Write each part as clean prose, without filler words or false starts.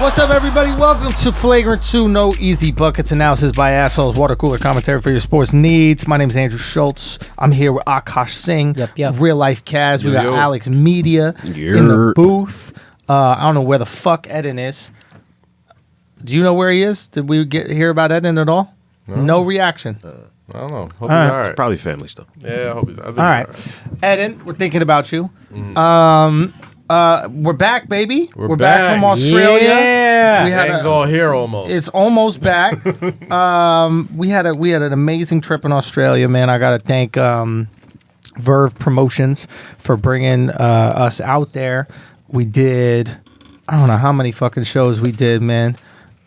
What's up, everybody? Welcome to Flagrant 2, No Easy Buckets analysis by assholes, water cooler commentary for your sports needs. My name is Andrew Schulz. I'm here with Akaash Singh, Real Life Kaz. We got Alex Media in the booth. I don't know where the fuck Eden is. Do you know where he is? Did we hear about Eden at all? No reaction. I don't know. Hope he's all right. Probably family stuff. Yeah, I hope he's all right. All right. Eden, we're thinking about you. We're back, baby. We're back from Australia. Yeah. We had Gang's all here almost. It's almost back. We had an amazing trip in Australia, man. I got to thank Verve Promotions for bringing us out there. We did, I don't know how many fucking shows we did, man.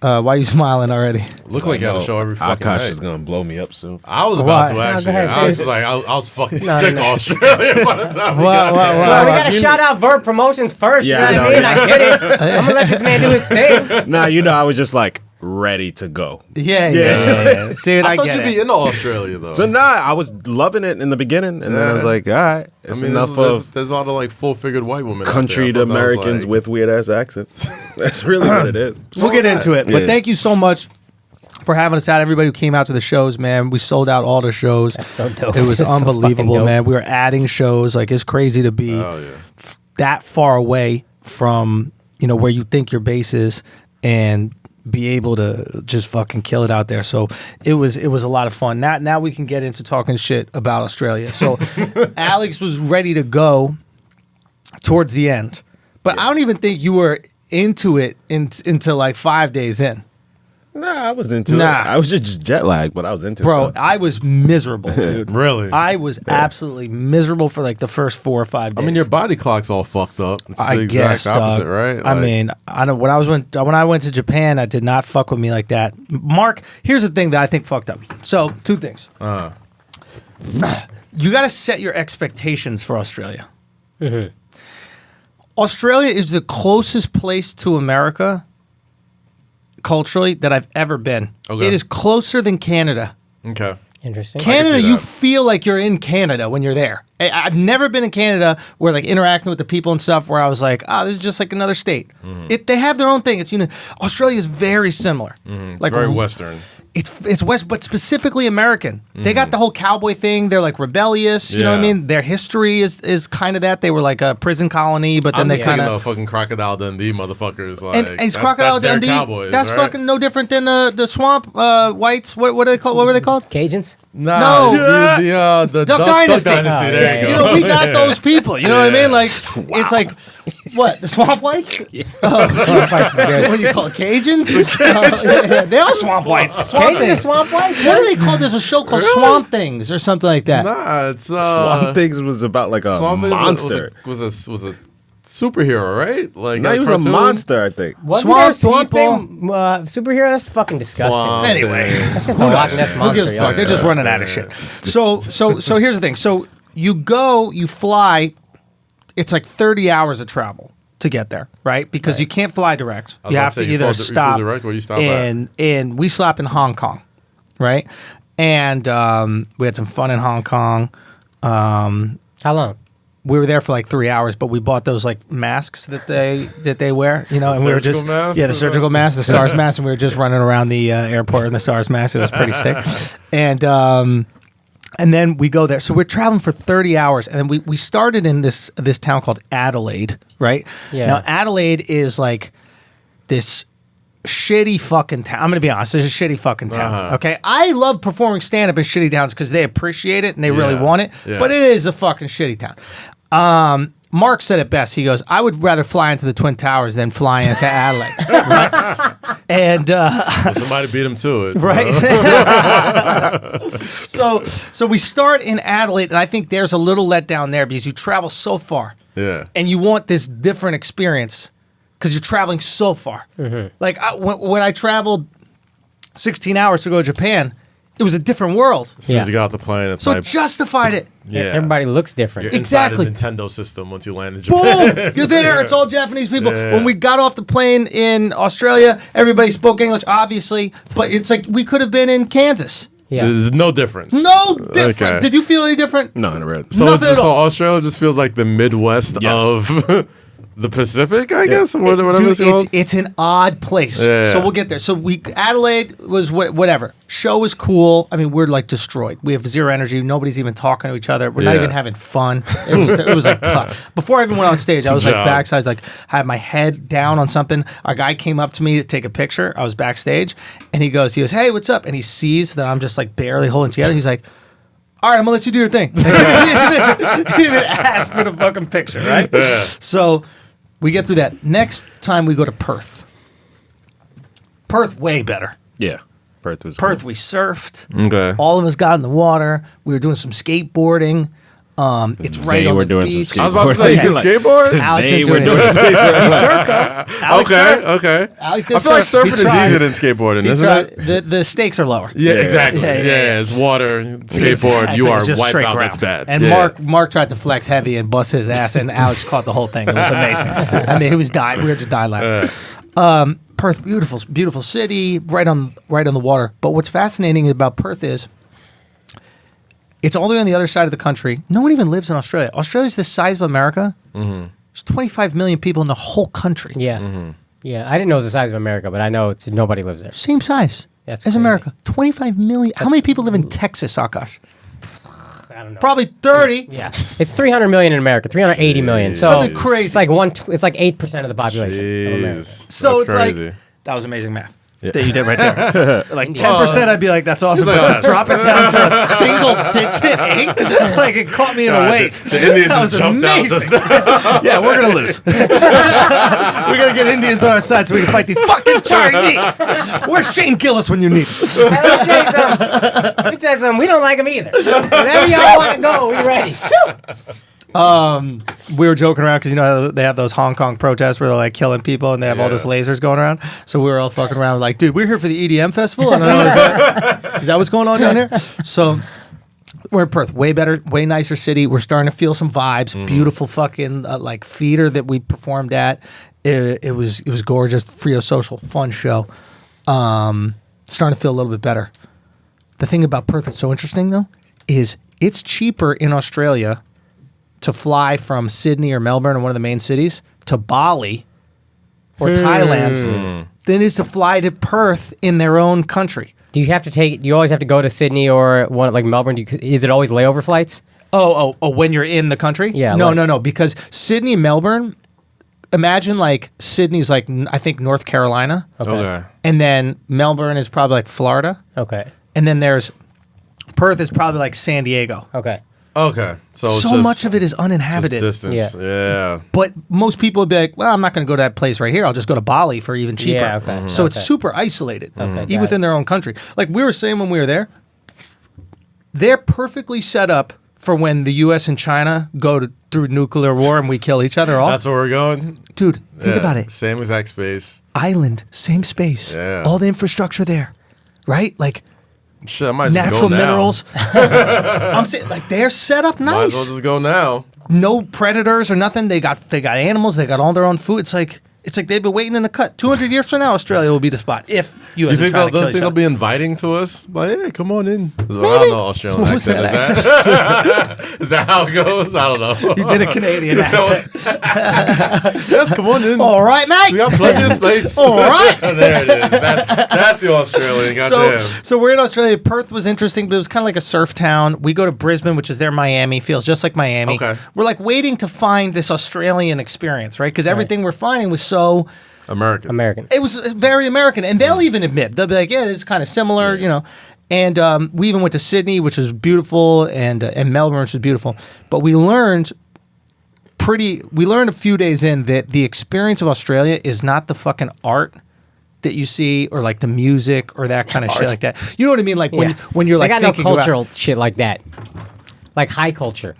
Why are you smiling already? Look like you had a show every fucking Akaash night. is gonna blow me up soon. I was about to actually. I was just like, I was fucking sick of Australia by the time we got here. Well, we gotta shout out Verb Promotions first. Yeah, you know what I mean? I get it. I'm gonna let this man do his thing. Nah, I was just like ready to go. Yeah. Dude, I thought get you'd it. be into Australia though. So I was loving it in the beginning, and then I was like, all right, it's enough there's a lot of like full-figured white women. country to Americans with weird ass accents. That's really what it is. We'll get into it. But thank you so much for having us out. Everybody who came out to the shows, man. We sold out all the shows. That's so dope. It was That's so unbelievable, fucking dope. man. We were adding shows. Like, it's crazy to be that far away from, where you think your base is and be able to just fucking kill it out there. So it was a lot of fun. Now we can get into talking shit about Australia. So Alex was ready to go towards the end. But I don't even think you were into it until like 5 days in. Nah, I was into it. I was just jet lagged, but I was into it. Bro, I was miserable, dude. Really? I was absolutely miserable for like the first 4 or 5 days. I mean, your body clock's all fucked up. It's I the guess, exact opposite, dog. right? Like, I mean, I don't. When I went to Japan, that did not fuck with me like that. Mark, here's the thing that I think fucked up. So 2 things. You got to set your expectations for Australia. Mm-hmm. Australia is the closest place to America culturally that I've ever been. Okay. It is closer than Canada. Okay. Interesting. Canada, see you that. feel like you're in Canada when you're there. I've never been in Canada where like interacting with the people and stuff where I was like, this is just like another state. They have their own thing. It's Australia is very similar. Like Very Western. It's West, but specifically American. They got the whole cowboy thing. They're like rebellious. You know what I mean? Their history is kind of that. They were like a prison colony, but then I'm they just kind thinking of fucking Crocodile Dundee motherfuckers. Like, and it's Crocodile that's Dundee. their Cowboys, That's right? fucking no different than the swamp whites. What are they called? What were they called? Cajuns? No, the Duck Dynasty. There you go. We got those people. You know what I mean? Like it's like what the swamp whites? Swamp whites is good. What do you call it? Cajuns? They are swamp whites. Swamp Cajuns are things. swamp whites? What do they call? There's a show called Swamp Things or something like that. Nah, it's Swamp Things was about like a Swamp Things monster. was a superhero, right? Like No, he was a cartoon? monster, I think. Wasn't there a swamp people. thing superhero? That's fucking disgusting. Swamp Anyway. Thing. That's just a Loch Ness Who monster. gives a fuck? yo. They're just running out of shit. So here's the thing. So you fly. It's like 30 hours of travel to get there, right? Because you can't fly direct. I was You about have to say, you either flew stop. direct, where you stop at? And we stopped in Hong Kong, right? And we had some fun in Hong Kong. How long? We were there for like 3 hours, but we bought those like masks that they wear, and we were just surgical masks? the surgical mask, the SARS mask, and we were just running around the airport in the SARS mask. It was pretty sick, and then we go there. So we're traveling for 30 hours, and then we started in this town called Adelaide, right? Yeah. Now Adelaide is like this shitty fucking town. I'm gonna be honest, it's a shitty fucking town. Okay, I love performing stand up in shitty towns because they appreciate it and they really want it. Yeah. But it is a fucking shitty town. Mark said it best. He goes, "I would rather fly into the Twin Towers than fly into Adelaide." Right? And Well, somebody beat him to it. right. So we start in Adelaide, and I think there's a little letdown there because you travel so far. Yeah. And you want this different experience because you're traveling so far. Like when I traveled 16 hours to go to Japan, it was a different world. As soon as you got off the plane, it's So like it justified it. Everybody looks different. you're inside Exactly. the Nintendo system once you land in Japan. Boom! You're there. It's all Japanese people. Yeah. When we got off the plane in Australia, everybody spoke English, obviously, but it's like we could have been in Kansas. Yeah. There's no difference. No different. Okay. Did you feel any different? No, never read. So, Nothing at so all. Australia just feels like the Midwest Yes. of the Pacific, I guess. Whatever Dude, it's called. it's an odd place. Yeah. So we'll get there. So Adelaide was whatever. Show was cool. I mean, we're like destroyed. We have zero energy. Nobody's even talking to each other. We're not even having fun. It was like tough. Before I even went on stage, I was like backside, like I had my head down on something. A guy came up to me to take a picture. I was backstage, and he goes, hey, what's up? And he sees that I'm just like barely holding together. He's like, all right, I'm gonna let you do your thing. He didn't even ask for the fucking picture, right? Yeah. So we get through that. Next time we go to Perth. Perth, way better. Yeah. Perth was Perth, cool. we surfed. Okay. All of us got in the water. We were doing some skateboarding. It's right on the beach. I was about to say, you can skateboard? Alex They didn't were do doing anything. skateboard. He surfed, though. Alex surfed. Okay. Alex I did feel like surf. surfing is easier than skateboarding, isn't it? The stakes are lower. Yeah, exactly. Yeah. It's water, skateboard. You are just wiped straight out. ground. That's bad. And Mark tried to flex heavy and bust his ass, and Alex caught the whole thing. It was amazing. I mean, he was dying. We were just dying laughing. Perth, beautiful city, right on the water. But what's fascinating about Perth is it's all the way on the other side of the country. No one even lives in Australia. Australia's the size of America. Mm-hmm. There's 25 million people in the whole country. Yeah. Mm-hmm. Yeah. I didn't know it was the size of America, but I know nobody lives there. Same size That's as crazy. America. 25 million. How many people live in Texas, Akash? I don't know. Probably 30. Yeah. It's 300 million in America, 380 million. So Something crazy. It's like 8% of the population of America. So That's it's crazy. like, that was amazing math. That you did right there. Like 10%, I'd be like, that's awesome. Like, But to drop it down to a single digit 8, like it caught me in a wave. The Indians That just was jumped out amazing. just now. Yeah, we're going to lose. We're going to get Indians on our side so we can fight these fucking Chinese. Where's Shane Gillis when you need him? Let me tell you something. We don't like them either. Whenever y'all want to go, we ready. We were joking around because you know how they have those Hong Kong protests where they're like killing people and they have all those lasers going around. So we were all fucking around like, dude, we're here for the EDM festival. I don't know, is that what's going on down here? So we're in Perth, way better, way nicer city. We're starting to feel some vibes. Beautiful fucking like theater that we performed at. It was gorgeous. Frio Social, fun show. Starting to feel a little bit better. The thing about Perth that's so interesting though is it's cheaper in Australia to fly from Sydney or Melbourne or one of the main cities to Bali or Thailand than it is to fly to Perth in their own country. Do you always have to go to Sydney or one like Melbourne? Is it always layover flights? Oh, when you're in the country? Yeah. No, because Sydney, Melbourne, imagine like Sydney's like, I think North Carolina. Okay. And then Melbourne is probably like Florida. Okay. And then there's Perth is probably like San Diego. Okay. Okay. So much of it is uninhabited. Just distance. Yeah. But most people would be like, well, I'm not going to go to that place right here. I'll just go to Bali for even cheaper. Yeah, okay. So it's super isolated, got even within their own country. Like we were saying when we were there, they're perfectly set up for when the U.S. and China go through nuclear war and we kill each other all. That's where we're going. Dude, think about it. Same exact space. Island, same space. Yeah. All the infrastructure there, right? Like Shit, I might just natural go now. minerals. I'm saying like they're set up Might as well nice. just go now. No predators or nothing. They got animals. They got all their own food. It's like they've been waiting in the cut. 200 years from now, Australia will be the spot. If You US think and China kill each they'll other. be inviting to us? Like, hey, come on in. I don't Maybe. know Australian What was accent. that Is that how it goes? I don't know. You did a Canadian accent. Yes, come on in. All right, mate. We got plenty of space. All right. There it is. That's the Australian. Goddamn. So we're in Australia. Perth was interesting, but it was kind of like a surf town. We go to Brisbane, which is their Miami. Feels just like Miami. Okay. We're like waiting to find this Australian experience, right? Because everything we're finding was so... American. It was very American, and they'll even admit they'll be like, "Yeah, it's kind of similar," you know. And we even went to Sydney, which was beautiful, and Melbourne, which was beautiful. But we learned a few days in that the experience of Australia is not the fucking art that you see, or like the music, or that kind of shit like that. You know what I mean? Like when you're like they got no thinking cultural about, shit like that, like high culture.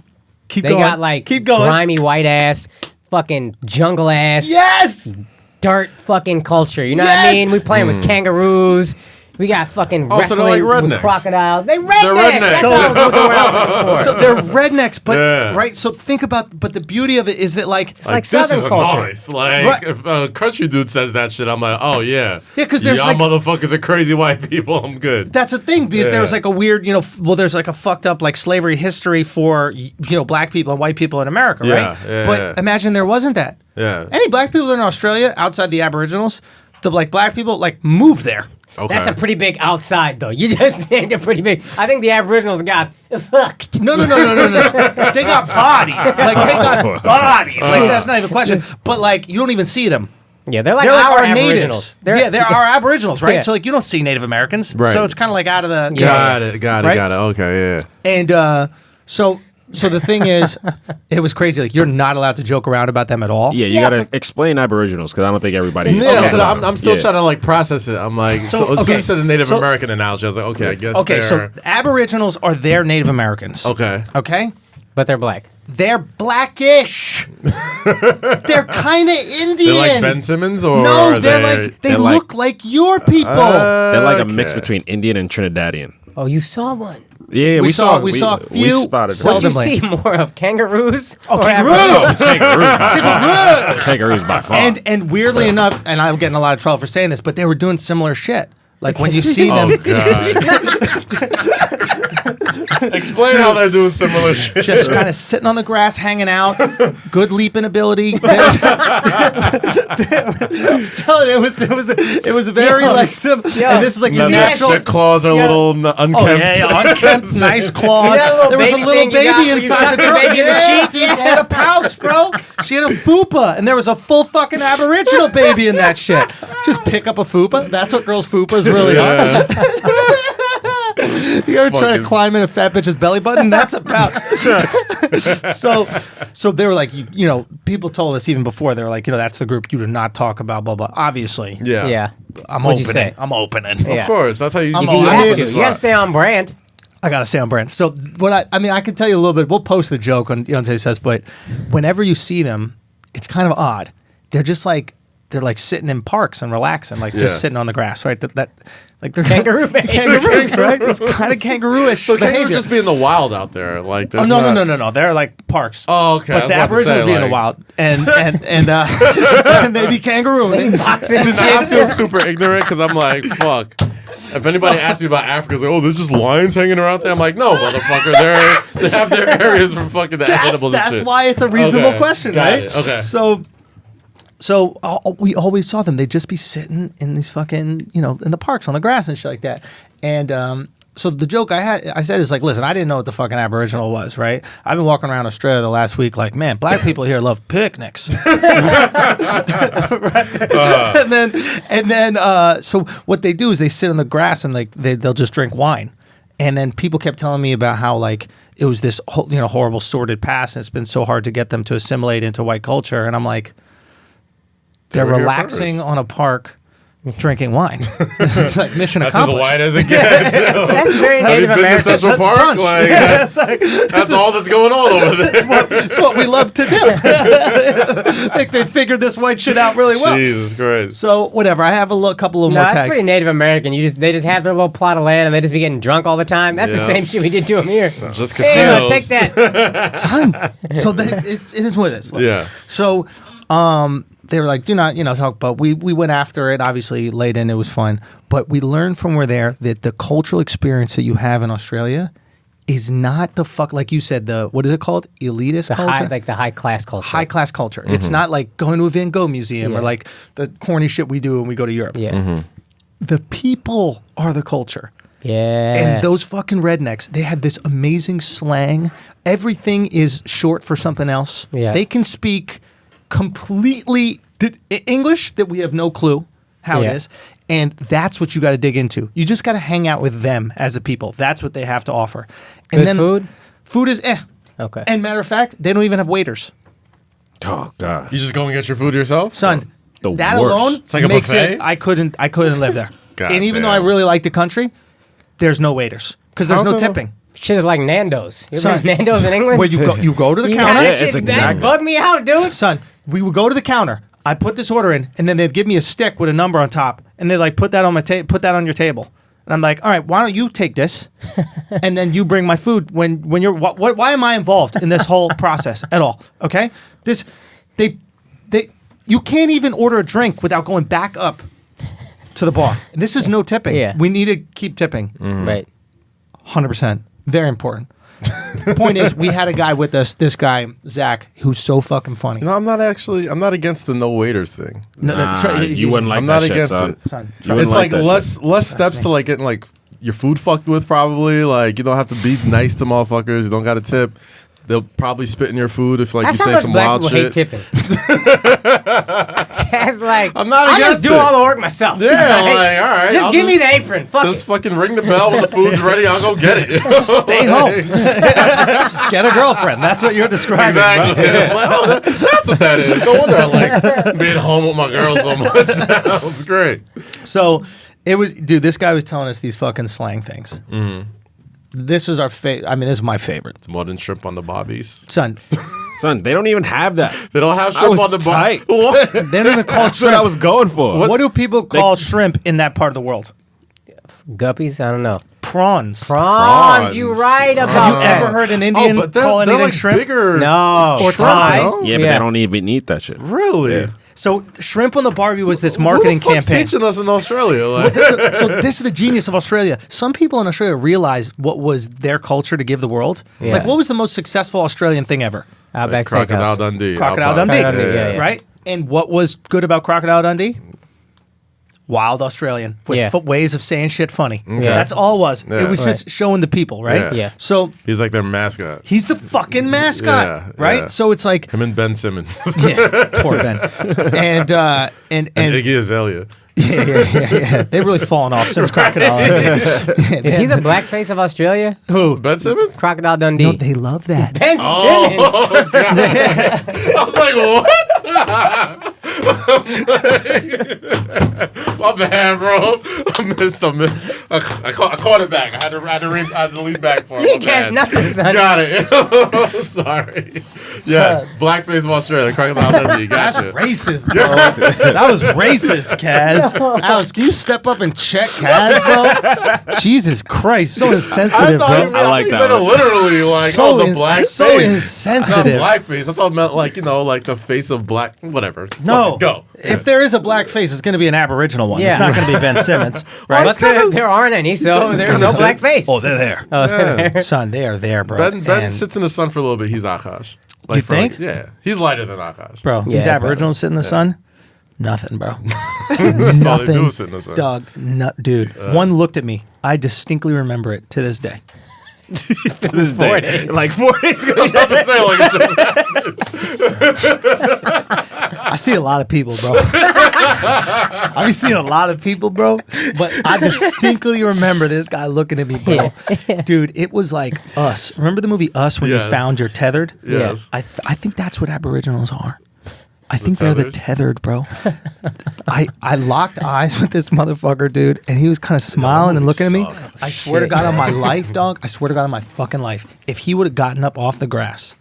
keep They going, got like keep going. grimy white ass, fucking jungle ass, Yes. dirt fucking culture. You know what Yes! I mean? We playing with kangaroos. We got fucking Oh, so wrestling they're like with rednecks. crocodiles. They're rednecks. rednecks. That's what I was looking for. So they're rednecks, but Yeah. right. So think about, but the beauty of it is that like like this is Southern a culture. knife. Like, Right. if a country dude says that shit, I'm like, oh, yeah. Yeah, 'cause there's y'all like- motherfuckers are crazy white people. I'm good. that's the thing because there Yeah. was like a weird, well, there's like a fucked up like slavery history for black people and white people in America, Yeah, right? yeah, but yeah. imagine there wasn't that. Yeah. Any black people in Australia outside the Aboriginals, the like black people like moved there. Okay. That's a pretty big outside, though. You just named it pretty big. I think the Aboriginals got fucked. No. They got bodied. Like they got bodied. Like that's not even a question. But like you don't even see them. Yeah, they're like They're like our our Aboriginals. natives. They're our Aboriginals, right? Yeah. So like you don't see Native Americans. Right. So it's kind of like out of the Got it. Right? Got it. Okay, yeah. And so the thing is, it was crazy. Like you're not allowed to joke around about them at all. Yeah, you Yeah, gotta explain Aboriginals because I don't think everybody. Yeah, Okay. so I'm still Yeah. trying to like process it. I'm like, so as soon okay. as you said the Native So- American analogy, I was like, okay, I guess. Okay, so they're- Aboriginals are their Native Americans. okay. Okay. But they're black. They're blackish. They're kind of Indian. They're like Ben Simmons, or No, are they're like they they're look like your people. They're like a mix Okay. between Indian and Trinidadian. Oh, you saw one. Yeah, We saw a we few- spotted What them. did you see more of, kangaroos? Oh, or kangaroos! Aboriginals? Kangaroos by far. And weirdly enough, and I'm getting a lot of trouble for saying this, but they were doing similar shit. Like when you see them, Oh god. Explain how they're doing similar shit. just kind of sitting on the grass, hanging out, good leaping ability. I'm telling you, it was very like simple. And this is like You the see Their that natural. their claws are a little unkempt. Oh yeah, unkempt, nice claws. You got a little There was a baby little thing you got baby where you inside tuck the the girl. baby in the sheet? She had a pouch, bro. She had a fupa, and there was a full fucking Aboriginal baby in that shit. Just pick up a fupa. That's what girls' fupas really are. You ever try to Fucking- climb in a fat bitch's belly button? That's a pouch. So they were like, people told us even before, they were like, that's the group you do not talk about, blah, blah. Obviously. Yeah. Yeah. I'm What'd you opening. say? I'm opening. Yeah. Of course. That's how you. I'm you all- You I have mean- to. You got to stay on brand. I gotta stay on brand. So what I can tell you a little bit. We'll post the joke on Today's Says, but whenever you see them, it's kind of odd. They're just like sitting in parks and relaxing, like Yeah. just sitting on the grass, right? That like they're Kangaroo behavior. kangaroos, right? It's kind of kangaroo-ish So behavior. kangaroos just be in the wild out there, like. Oh there's no, not- no! They're like parks. Oh, okay. I But was the about to Aboriginals say, be in the like- wild, and they be kangaroo. Boxing and See, now I shit. feel super ignorant because I'm like, fuck. If anybody asks me about Africa, it's like, oh, there's just lions hanging around there. I'm like, no, motherfucker. They have their areas for fucking the animals and That's shit. why it's a reasonable Okay, question, got right? it, okay. So we always saw them. They'd just be sitting in these fucking, in the parks on the grass and shit like that. And so the joke I said is like, listen, I didn't know what the fucking Aboriginal was, right? I've been walking around Australia the last week like, man, black people here love picnics. And then so what they do is they sit on the grass and like they'll just drink wine. And then people kept telling me about how like it was this horrible sordid past, and it's been so hard to get them to assimilate into white culture. And I'm like, they're were here relaxing first. on a park, drinking wine. It's like mission That's as accomplished. white as it gets. That's very Have you Native been to American. Central That's Park? brunch. Like, Yeah, that's all that's going on over there. It's what we love to do. I think they figured this white shit out really well. Jesus Christ. So whatever, I have a couple of No, more that's tags. pretty Native American. They just have their little plot of land and they just be getting drunk all the time. That's the Yeah. same shit we did to them here. Just Hey, casinos. take that. Time. So it is what it is. Yeah. So they were like, do not, talk. But we went after it. Obviously, late in, it was fun. But we learned from we're there that the cultural experience that you have in Australia is not the fuck, like you said, what is it called? Elitist The culture? the high class culture. High class culture. It's not like going to a Van Gogh museum or Yeah. like the corny shit we do when we go to Europe. Yeah. The people are the culture. Yeah. And those fucking rednecks, they have this amazing slang. Everything is short for something else. Yeah. They can speak completely English that we have no clue how Yeah. it is. And that's what you got to dig into. You just got to hang out with them as a people. That's what they have to offer. And Good food? Food is Okay. And matter of fact, they don't even have waiters. Oh God. You just go and get your food yourself? Son, The that worst. alone It's like a makes buffet? it. I couldn't live there. God and even though damn. I really like the country, there's no waiters because there's How's no that- tipping. Shit is like Nando's. You ever Son, been to Nando's in England? Where you go to the You counter. got Yeah, that shit, it's that exactly- bugged me out, dude. Son, we would go to the counter. I put this order in, and then they'd give me a stick with a number on top, and they like put that on my put that on your table. And I'm like, all right, why don't you take this, and then you bring my food when you're. Why am I involved in this whole process at all? Okay, you can't even order a drink without going back up to the bar. This is no tipping. Yeah. We need to keep tipping. Right. 100%. Very important. Point is, we had a guy with us, this guy, Zach, who's so fucking funny. I'm not against the no waiters thing. You wouldn't like I'm that not shit, against son. it. Son, You wouldn't It's like that less steps to like getting like your food fucked with probably. Like you don't have to be nice to motherfuckers. You don't got to tip. They'll probably spit in your food if like That's you how say much some black wild people hate shit. tipping. It's like I'm not I against just do it. all the work myself. Yeah, like, all right. Just I'll give me the apron. Fuck Just it. fucking ring the bell when the food's ready. I'll go get it. Stay home. Get a girlfriend. That's what you're describing. Exactly. Bro. I'm like, oh, that's what that is. No wonder I like being home with my girl so much now. It's great. So it was, dude. This guy was telling us these fucking slang things. This is our favorite. I mean, this is my favorite. It's more than shrimp on the bobbies. Son, Son, they don't even have that. They don't have I shrimp was on the tight. What? they don't even call it That's what shrimp. I was going for. What do people call shrimp in that part of the world? Guppies? I don't know. Prawns. Prawns. You right about Have you that. ever heard an Indian Oh, but they're, call they're anything like shrimp? bigger. No. Or shrimp, Thai. no? Yeah, but Yeah. they don't even eat that shit. Really? Yeah. So shrimp on the barbie was this Who marketing the fuck's campaign. teaching us in Australia? Like, So this is the genius of Australia. Some people in Australia realized what was their culture to give the world. Yeah. Like, what was the most successful Australian thing ever? Outback Crocodile Steakhouse. Dundee. Crocodile Outback. Dundee, Crocodile Dundee, yeah. right? And what was good about Crocodile Dundee? Wild Australian with Yeah. ways of saying shit funny. Okay. That's all it was. Yeah. It was just showing the people, right? Yeah. Yeah. So He's like their mascot. he's the fucking mascot, Yeah, right? yeah. So it's like, Him and Ben Simmons. yeah, poor Ben, and and Iggy Azalea. yeah. They've really fallen off since Crocodile Dundee. Is he the blackface of Australia? Who? Ben Simmons? Crocodile Dundee. No, they love that. Ben Simmons. I was like, what? My bad, bro. I missed. I caught it back. I had to lean back for it. He My can't bad. nothing, son. Got it. Sorry. Yes, blackface of Australia. Crocodile Dundee. That's Gotcha. racist, bro. That was racist, Kaz. Alex, can you step up and check Kaz, bro? Jesus Christ, so insensitive, bro. I like that one. Literally, like, So the in- black so face. insensitive. Not blackface. I thought it meant like, like the face of black. Whatever. No, Fucking go. if there is a black face, it's going to be an Aboriginal one. Yeah. It's not going to be Ben Simmons, Well, right? but there aren't any, so there's no That's it. black face. Oh, they're there. Yeah. Son, they are there, bro. Ben And- sits in the sun for a little bit. He's Akaash. You for, think? yeah. He's lighter than Akaash. bro, these Yeah, Aboriginals sit in the sun. Nothing, bro. That's all they do Nothing, is sit in the sun. dog. Dude, one looked at me. I distinctly remember it to this day. To this 4 day. days. Like 4 days. I was about to say, like, it's just I see a lot of people, bro. I be seeing a lot of people, bro. But I distinctly remember this guy looking at me, bro. Dude, it was like Us. Remember the movie Us when Yes. you found your tethered? Yes. I think that's what Aboriginals are. I think they're the tethers? tethered, bro. I locked eyes with this motherfucker, dude, and he was kind of smiling and looking at me. sucked. I swear to God on my life, dog. I swear to God on my fucking life. If he would have gotten up off the grass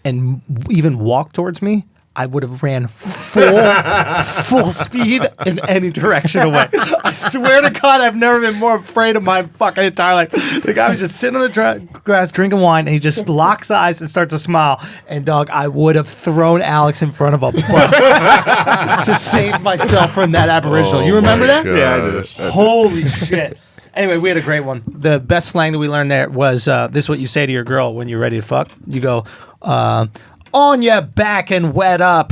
and even walked towards me, I would have ran full speed in any direction away. I swear to God, I've never been more afraid of my fucking entire life. The guy was just sitting on the grass drinking wine, and he just locks eyes and starts to smile. And dog, I would have thrown Alex in front of a bus to save myself from that Aboriginal. You remember that? Yeah, I did. Holy shit. Anyway, we had a great one. The best slang that we learned there was this is what you say to your girl when you're ready to fuck. You go, on your back and wet up.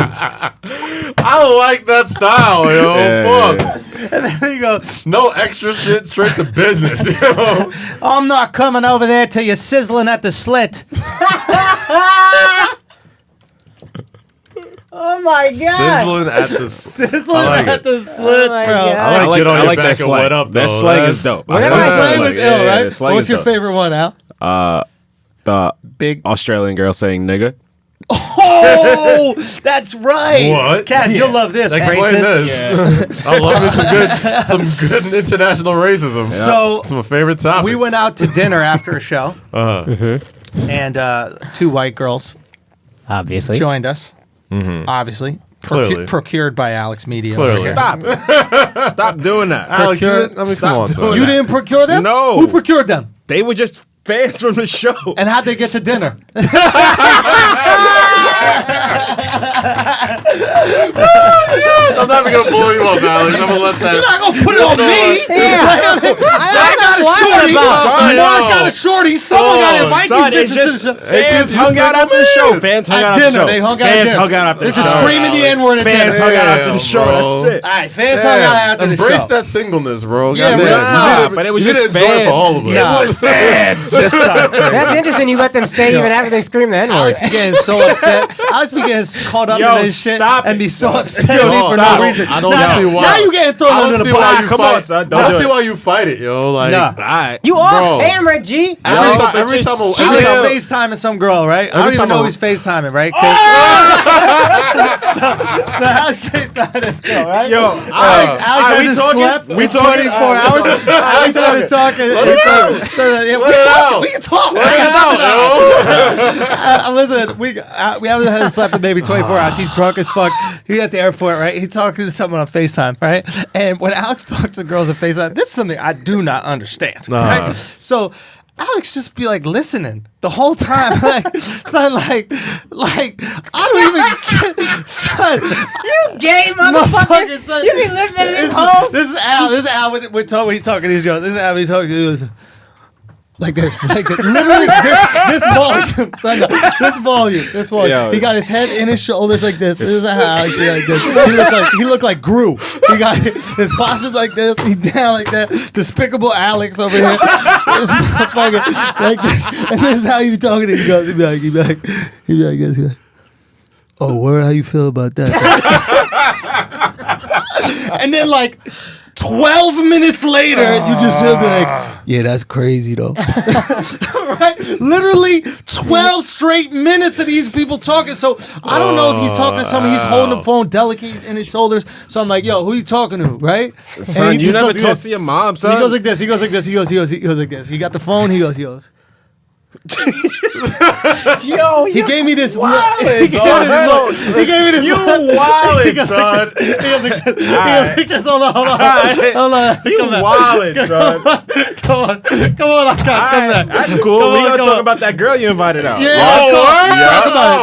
I like that style, yo. Yeah, Fuck. And then you go, No extra shit, straight to business, yo. I'm not coming over there till you're sizzling at the slit. Oh my God. Sizzling at the... Sizzling I like at it. the slit, Oh my bro. God. I like get on your back that and slang. wet up, That though. slang is dope. Whenever I I like say that Slang was slang. ill, Yeah, right? the slang What's is your dope. favorite one, Al? The Big. Australian girl saying nigga. Oh, that's right. What? Kaz, you'll love this. Explain Racist. this. I love me some good international racism. So it's my favorite topic. we went out to dinner after a show, and two white girls Obviously. joined us. Obviously, Clearly. procured by Alex Media. Clearly. Stop doing that. Alex, I mean, Stop come on, doing son. that. You didn't procure them? No. Who procured them? They were just fans from the show. And how'd they get to dinner? I'm not even gonna blow you up, Alex. I'm gonna let that. You're not gonna put it on me. I got a shorty. Mark got a shorty. Someone got invited these bitches to the show. Fans hung out after the show. Fans hung out after the show. They hung out Fans at dinner. hung out after the They're just show. screaming the N-word at dinner. Fans hung out after the show. Bro. That's it. All right, fans hung out after the show. Embrace that singleness, bro. Yeah, Goddamn. real talk. But it was You just didn't enjoy it fans. for all of us. Nah, fans. This time. That's interesting. You let them stay even after they scream the N-word. Alex be getting so upset. Alex be getting caught up Yo, in this shit stop and it. be so upset Yo, for stop. no reason. I don't now, see why. Now you getting thrown I under don't the see why bus. you Come fight. on, son. I Don't don't do see it. why you fight it, yo. Like, Nah. Alright. You off Bro. camera, G. every time Alex I- FaceTiming some girl, right? I don't Every even time know I- he's FaceTiming, right? So Alex FaceTiming this girl, right? Yo, Alex we hasn't talking? slept We in talking? 24 hours. Alex hasn't talking. We can talk. Listen, we haven't slept in maybe 24 hours. He's drunk as fuck. He at the airport, right? He talking to someone on FaceTime, right? And when Alex talks to girls on FaceTime, this is something I do not understand. Right? So Alex just be like listening the whole time, like, son, like I don't even get, son. You gay motherfucker. Son, You be listening to these hoes. This is Al. This is Al when he's talking to these girls. This is Al when he's talking to these. Like this, literally this volume, son, this volume. Yo. He got his head in his shoulders like this. This is how he like this. He looked like Gru. He got his posture's like this. He down like that. Despicable Alex over here. This motherfucker like this. And this is how he be talking to you guys. He be like this. He be like, oh, where? How you feel about that? And then like 12 minutes later, you just be like, yeah, that's crazy though. Right? Literally 12 straight minutes of these people talking. So I don't know if he's talking to someone. He's holding the phone delicate. He's in his shoulders. So I'm like, yo, who you talking to? Right? Son, And he you just never goes talk like to your mom, this. son. He goes like this. He goes like this. He goes like this. He got the phone. He goes. Yo, He gave me this look. wildin', He gave me this look. He gave me this You look. wildin', He goes like son. this. He goes like this. He goes like this. Hold on. You wildin', son. Come on, come back. That's cool. Come We on, gonna come talk on. about that girl you invited out. Yeah,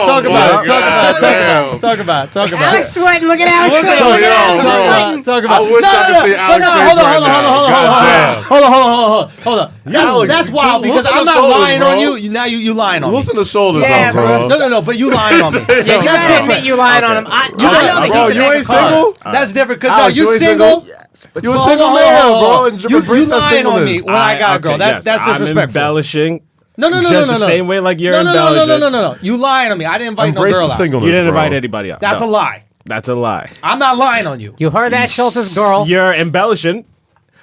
talk about it. Alex sweating. Look at Alex Yo, sweating. Talk about I wish I could see Alex face right now. Hold on. Alex, That's wild because loosen I'm the not shoulders, lying bro. on you. Now you lying on me. Loosen the shoulders Yeah, up, bro. bro. No, but you lying on me. Yeah, you gotta admit you lying on him. You know, Bro, you ain't single? That's different. Cause Alex, you you ain't single. You a single man, bro. And You embrace that lying on me singleness. when I got a girl. That's I'm disrespectful. embellishing. No. Just the same way like you're embellishing. No. You lying on me. I didn't invite no Embrace girl the out. singleness, You didn't bro. invite anybody out. That's No. a lie. That's a lie. I'm not lying on you. You heard that, Schultz's girl. You're embellishing.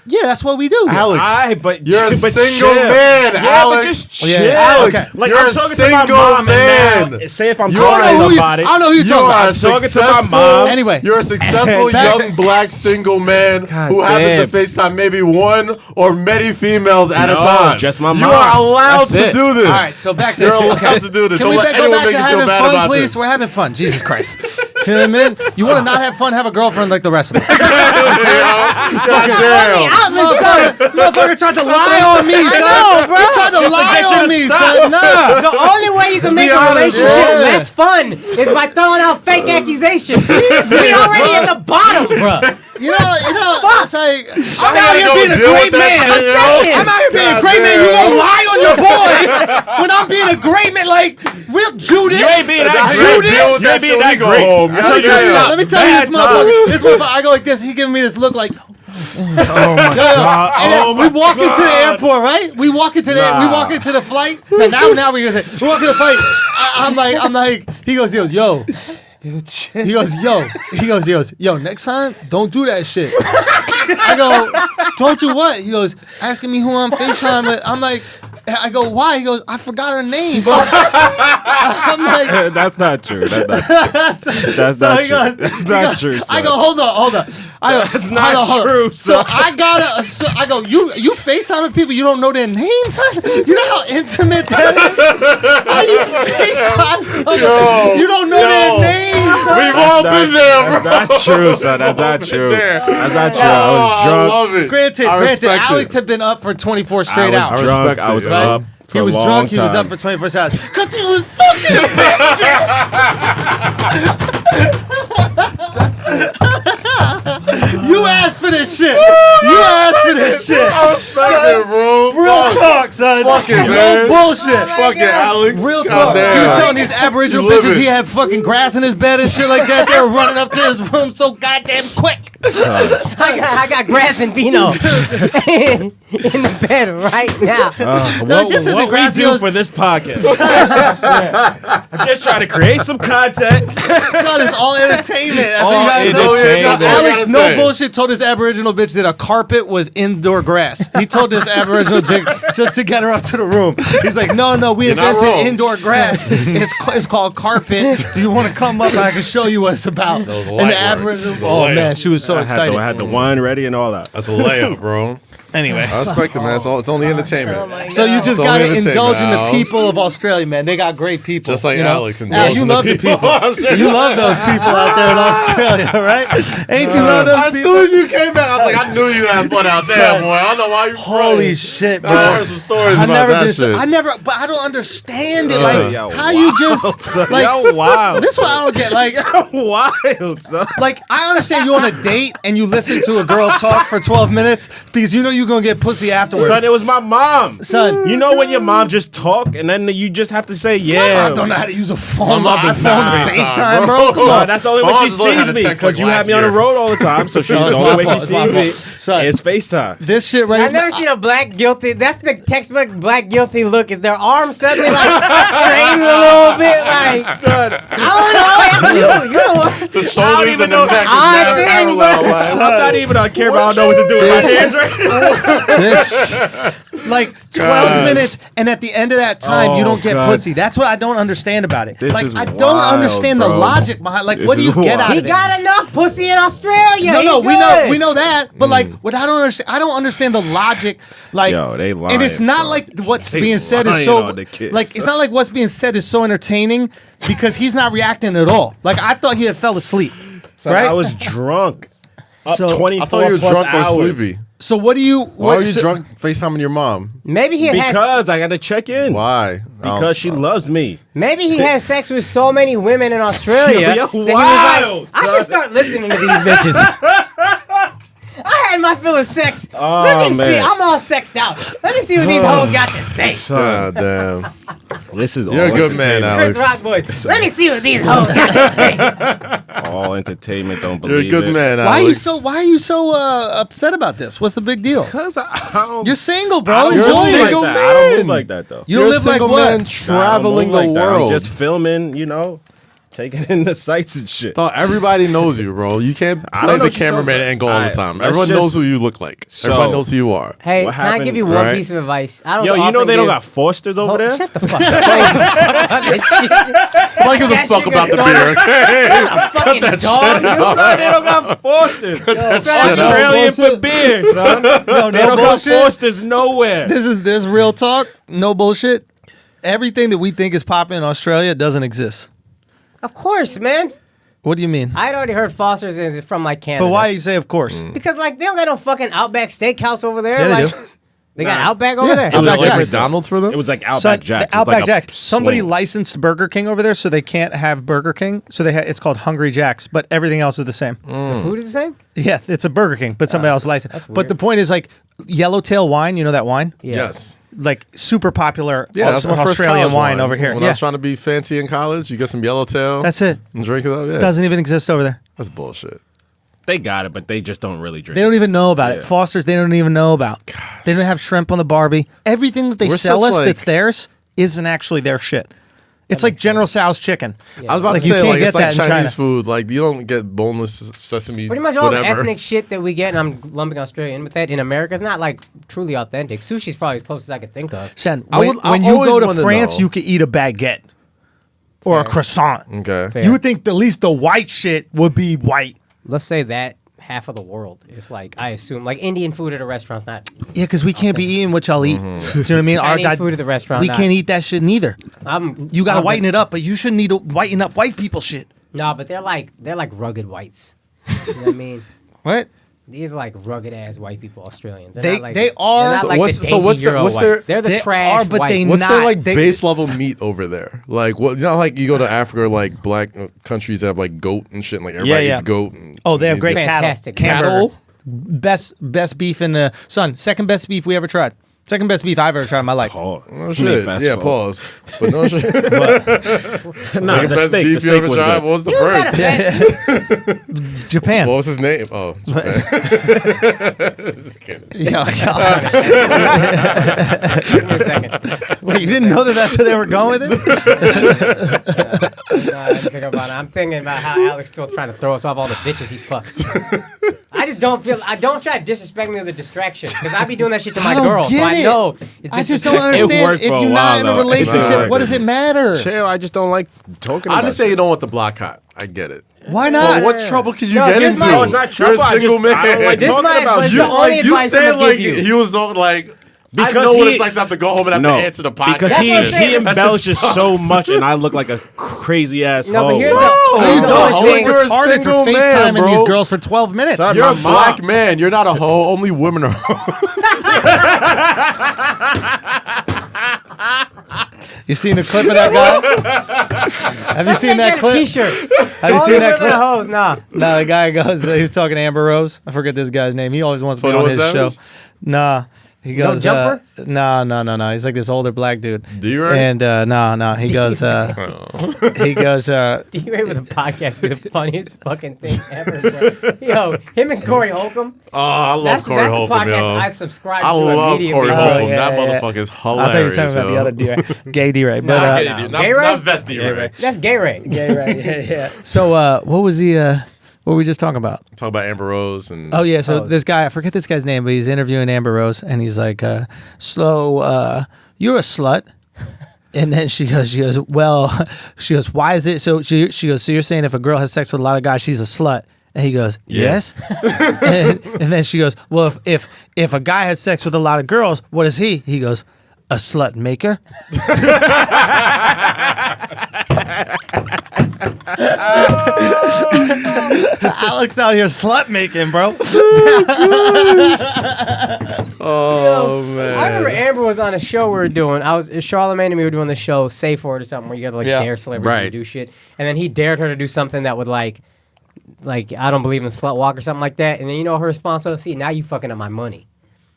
Yeah, that's what we do. Here. Alex, but you're a but single chill. man, Yeah, Alex. but just Yeah, chill. Alex, okay. Like you're I'm a talking to my single mom man. and now, say if I'm You talking are- to somebody. I don't know who you're You talking are about. a talking to my successful. mom. Anyway. You're a successful young black single man God who happens damn. to FaceTime maybe one or many females at a No, time. just my You mom. are allowed That's to it. do this. All right, so back to You're this shit. allowed to do this. Can Don't we let go anyone back make to you feel having bad fun, about please? this. We're having fun. Jesus Christ. You know what I mean? You want to not have fun, have a girlfriend like the rest of us. Motherfucker tried to lie on me, son. know, bro. He tried to lie on me, son. Nah. The only way you can make a honest, relationship yeah. less fun is by throwing out fake accusations. We already in the bottom, bro. You know, it's like, I'm out here go being a deal great with that man. shit, yo. I'm out here being a great man. You gonna lie on your boy when I'm being a great man, like real Judas. You ain't being that Now he great. gonna deal with You that ain't being shit when that he go great. home. I Let tell me you tell you stop. Let me tell you this Bad time. motherfucker. This motherfucker, I go like this. He giving me this look like. Oh my god. And then we walk into the airport, right? We walk into the flight. And now we gonna say we walk into the flight. I'm like. He goes, yo. He goes, yo. Next time, don't do that shit. I go, don't do what? He goes, asking me who I'm FaceTime with. I'm like, I go, why? He goes, I forgot her name. I'm like, That's not true. That's not true. That's not true. Son. I go, hold on. That's not true. So I go, you FaceTiming people, you don't know their names, huh? You know how intimate that is? How you FaceTime? You don't know their names. We've all been there, bro. That's not true, son. That's not true. That's not true. I was drunk. I love it. Granted, respect Alex it. had been up for 24 straight I hours. was drunk. respect I was it, up. For He was a long drunk. He was time. up for 24 hours because he was fucking bitches. You asked for this shit. I respect it, bro. Real talk, son. Fuck it, No man. bullshit. Fuck it, Alex. Real talk. Goddamn. He was telling these Aboriginal You live bitches it. he had fucking grass in his bed and shit like that. They were running up to his room so goddamn quick. I got grass and vino in the bed right now. This isn't what we grass. do for this podcast. I'm just trying to create some content. Son, it's all entertainment. That's All what you gotta entertainment. do. That's all you Alex, gotta no say. bullshit, told this Aboriginal bitch that a carpet was indoor grass. He told this Aboriginal chick just to get her up to the room. He's like, no, we You're not invented wrong. indoor grass. It's called carpet. Do you want to come up and I can show you what it's about? was And light the work. Aboriginal, It was a oh layup. man, she was so excited. I had the wine ready and all that. That's a layup, bro. Anyway. I respect it, man. It's only entertainment. So you just It's got only to indulge in the entertainment, Al. people of Australia, man. They got great people. Just like you know? Alex Al, indulging you the love the people. people. You love those people out there in Australia, right? Ain't you love those As people? soon as you came back, I was like, I knew you had fun out there, Son. boy. I don't know why you Holy crying. shit, bro. I heard some stories I about never that been. shit. But I don't understand it. Yo, How you just like? Yo, wild. This is what I don't get. Like, Wild, son. like I understand you on a date and you listen to a girl talk for 12 minutes because you know you're gonna get pussy afterwards. Son, it was my mom. Son. You know when your mom just talk and then you just have to say, yeah. I don't know how to use a phone. My mom does not iPhone, FaceTime, FaceTime, bro. bro. Come Son, on. that's the only My way mom she just learned how sees to me text, because like, you have last me on the year. road all the time. So she, No, it's the my only way fault. she It's my sees me fault. Son. is FaceTime. This shit right I never seen a black guilty. That's the textbook black guilty look. Is their arm suddenly like strained a little bit? Like I don't know. That's you. You're the one. The shoulders even and the know neck is I now think, parallel. bro. Like, I'm not even on camera. I don't know what to do with my hands right now. This like 12 minutes, and at the end of that time, you don't get God. pussy. That's what I don't understand about it. This Like is I don't wild, understand the bro. logic behind. Like, This what do you is get wild. out He of it? got enough pussy in Australia. No, He's we good. know that. But like, what I don't understand, I don't understand the logic. Like, Yo, they lying, and it's not son. like what's They being said is lying so on the kids, like it's not like what's being said is so entertaining because he's not reacting at all. Like I thought he had fell asleep. Son, Right? I was drunk. Up So- 24 I thought you were plus drunk or hours. sleepy. So what do you? Why are you so- drunk FaceTiming your mom? Maybe he has. Because I got to check in. Why? Because she loves me. Maybe he has sex with so many women in Australia Yo, that he was wild, like, I son. should start listening to these bitches. I had my fill of sex. Oh, Let me see. man. I'm all sexed out. Let me see what these hoes got to say. Son, God damn. this is You're all a good man, entertainment. Chris Alex. Rock voice. Let me see what these hoes got to say. All entertainment. Don't You're believe a good it. man, Why Alex. are you so upset about this? What's the big deal? Because I don't. You're single, bro. I don't Enjoy move it. single like that. I don't man. move like that though. You don't You're a live like single what? man traveling Nah, I don't move the like that. world. I'm just filming, taking in the sights and shit. Thought everybody knows you, bro. You can't I play don't know the what you're cameraman talking angle all the about. time. Let's Everyone just- knows who you look like. So- Everybody knows who you are. Hey, What can I give happened? you one Right. piece of advice? I don't Yo, you know often they don't give- got Fosters over there? Shut the fuck up. Nobody gives a That fuck shit about the gonna beer, okay? Fucking dog. No, they don't got Fosters. shut up. Australian Bullshit. for beer, son. No, They don't got bullshit. Fosters nowhere. This is real talk. No bullshit. Everything that we think is popping in Australia doesn't exist. Of course, man. What do you mean? I'd already heard Foster's is from like Canada. But why you say of course? Because like they don't got no fucking Outback Steakhouse over there. Yeah, they like do. they got Nah. Outback over Yeah. there. Is that Outback like Jacks. McDonald's for them? It was like Outback Son, Jacks. the Outback It's like a Jacks. Somebody swing. licensed Burger King over there, so they can't have Burger King. So it's called Hungry Jack's, but everything else is the same. The food is the same. Yeah, it's a Burger King, but somebody else licensed. that's But weird. the point is like Yellowtail wine. You know that wine? Yeah. Yes. Like super popular. Yeah, that's my first Australian college wine over here. When I Yeah, was trying to be fancy in college, you get some Yellowtail. that's it. And drink it up. Yeah. Doesn't even exist over there. That's bullshit. They got it, but they just don't really drink. They don't even know about it. Yeah. Foster's, they don't even know about. They don't have shrimp on the Barbie. Everything that they We're sell such, us like- that's theirs isn't actually their shit. It's like General Tso's chicken. I was about Like, to you say, can't like, get it's like that in China. Chinese food. Like, you don't get boneless sesame. Pretty much all the whatever. ethnic shit that we get, and I'm lumping Australia in with that, in America, is not like truly authentic. Sushi's probably as close as I could think of. Sen, I when, would- I when you always go to wanna France, know. you could eat a baguette or a croissant. Okay. Fair. You would think at least the white shit would be white. Let's say that half of the world is like, I assume, like Indian food at a restaurant's not. Yeah, because we can't be eating what y'all eat. Do you know what I mean? Chinese food at the restaurant, We not. can't eat that shit neither. You got to I'm- whiten it up, but you shouldn't need to whiten up white people shit. No, but they're like rugged whites. You know what I mean? What? These are like rugged ass white people, Australians. They're They- not like, they are- They're not So like what's- the so what's dainty the- Euro what's white. their- They're the They trash are, but white. they What's their not- like they- base level meat over there? Like what? You know, like you go to Africa, or like black countries have like goat and shit. And, like everybody Yeah, yeah. eats goat. And Oh, they have these- great Fantastic. cattle. Best beef in the second best beef we ever tried. Second best beef I've ever tried in my life. Oh, No shit. Yeah, pause. But no shit. Nah, Like, the best steak. beef The you ever steak was tried? good. What was the first? Japan. What was his name? Oh, just kidding. Yeah, Give me a second. Wait, you didn't know that's where they were going with it? I didn't pick up on it. I'm thinking about how Alex still trying to throw us off all the bitches he fucked. I just don't feel. I don't try to disrespect me with a distraction because I be doing that shit to my I don't girl. So get I it. know. It's I just don't It understand. worked If for a you're not while, in a though. relationship, Nah. what does it matter? Chill. I just don't like talking I about understand it. you don't want the block hot. I get it. Why But not? what trouble could you No, get here's into? my- No, it's not You're a trouble. I single just- I don't man. like This talking might- about but shit. the only advice said I'm gonna like give you. he was don't like. I Because know what he- it's like to have to go home and have No, to answer the podcast. because That's what I'm saying. he That shit embellishes so sucks. much, and I look like a crazy ass No, hoe. but here's No, the you here's the don't. only thing. You're a Retarded single for man, FaceTiming bro. these girls for 12 minutes. Son, You're a my black mom- man. You're not a hoe. Only women are hoes. You seen the clip of that guy? Have you seen that clip? T-shirt. Have you seen that clip? Hose? Nah. No, the guy goes, he was talking to Amber Rose. I forget this guy's name. He always wants to be on 21 his Savage? show. Nah. He goes, Jumper? no. He's like this older black dude. D-Ray? And no. He goes, he goes, D-Ray with a podcast would be the funniest fucking thing ever, bro. Yo, him and Corey Holcomb. Oh, I love That's Corey the Holcomb, podcast yo. I subscribe I to love immediately. Corey Oh, Holcomb. yeah, That yeah. motherfucker is I thought you were hilarious. talking about the yo. other D-Ray. Gay D-Ray. Not But, gay D-Ray. Gay Ray? Not Vest D-Ray. That's Gay Ray. Gay Ray, yeah. So, what was the, what were we just talking about? Talk about Amber Rose and Oh yeah, so this guy, I forget this guy's name, but he's interviewing Amber Rose, and he's like, "So, you're a slut," and then she goes, "Well," she goes, "Why is it so?" She goes, "So you're saying if a girl has sex with a lot of guys, she's a slut?" And he goes, "Yes." and then she goes, "Well, if a guy has sex with a lot of girls, what is he?" He goes, "A slut maker." Alex out here slut making, bro. oh man. I remember Amber was on a show we were doing. Charlamagne and me were doing the show Safe Word or something where you got to like Yeah. dare celebrities Right. to do shit. And then he dared her to do something that would like I don't believe in slut walk or something like that. And then you know her response was, "See, now you fucking up my money."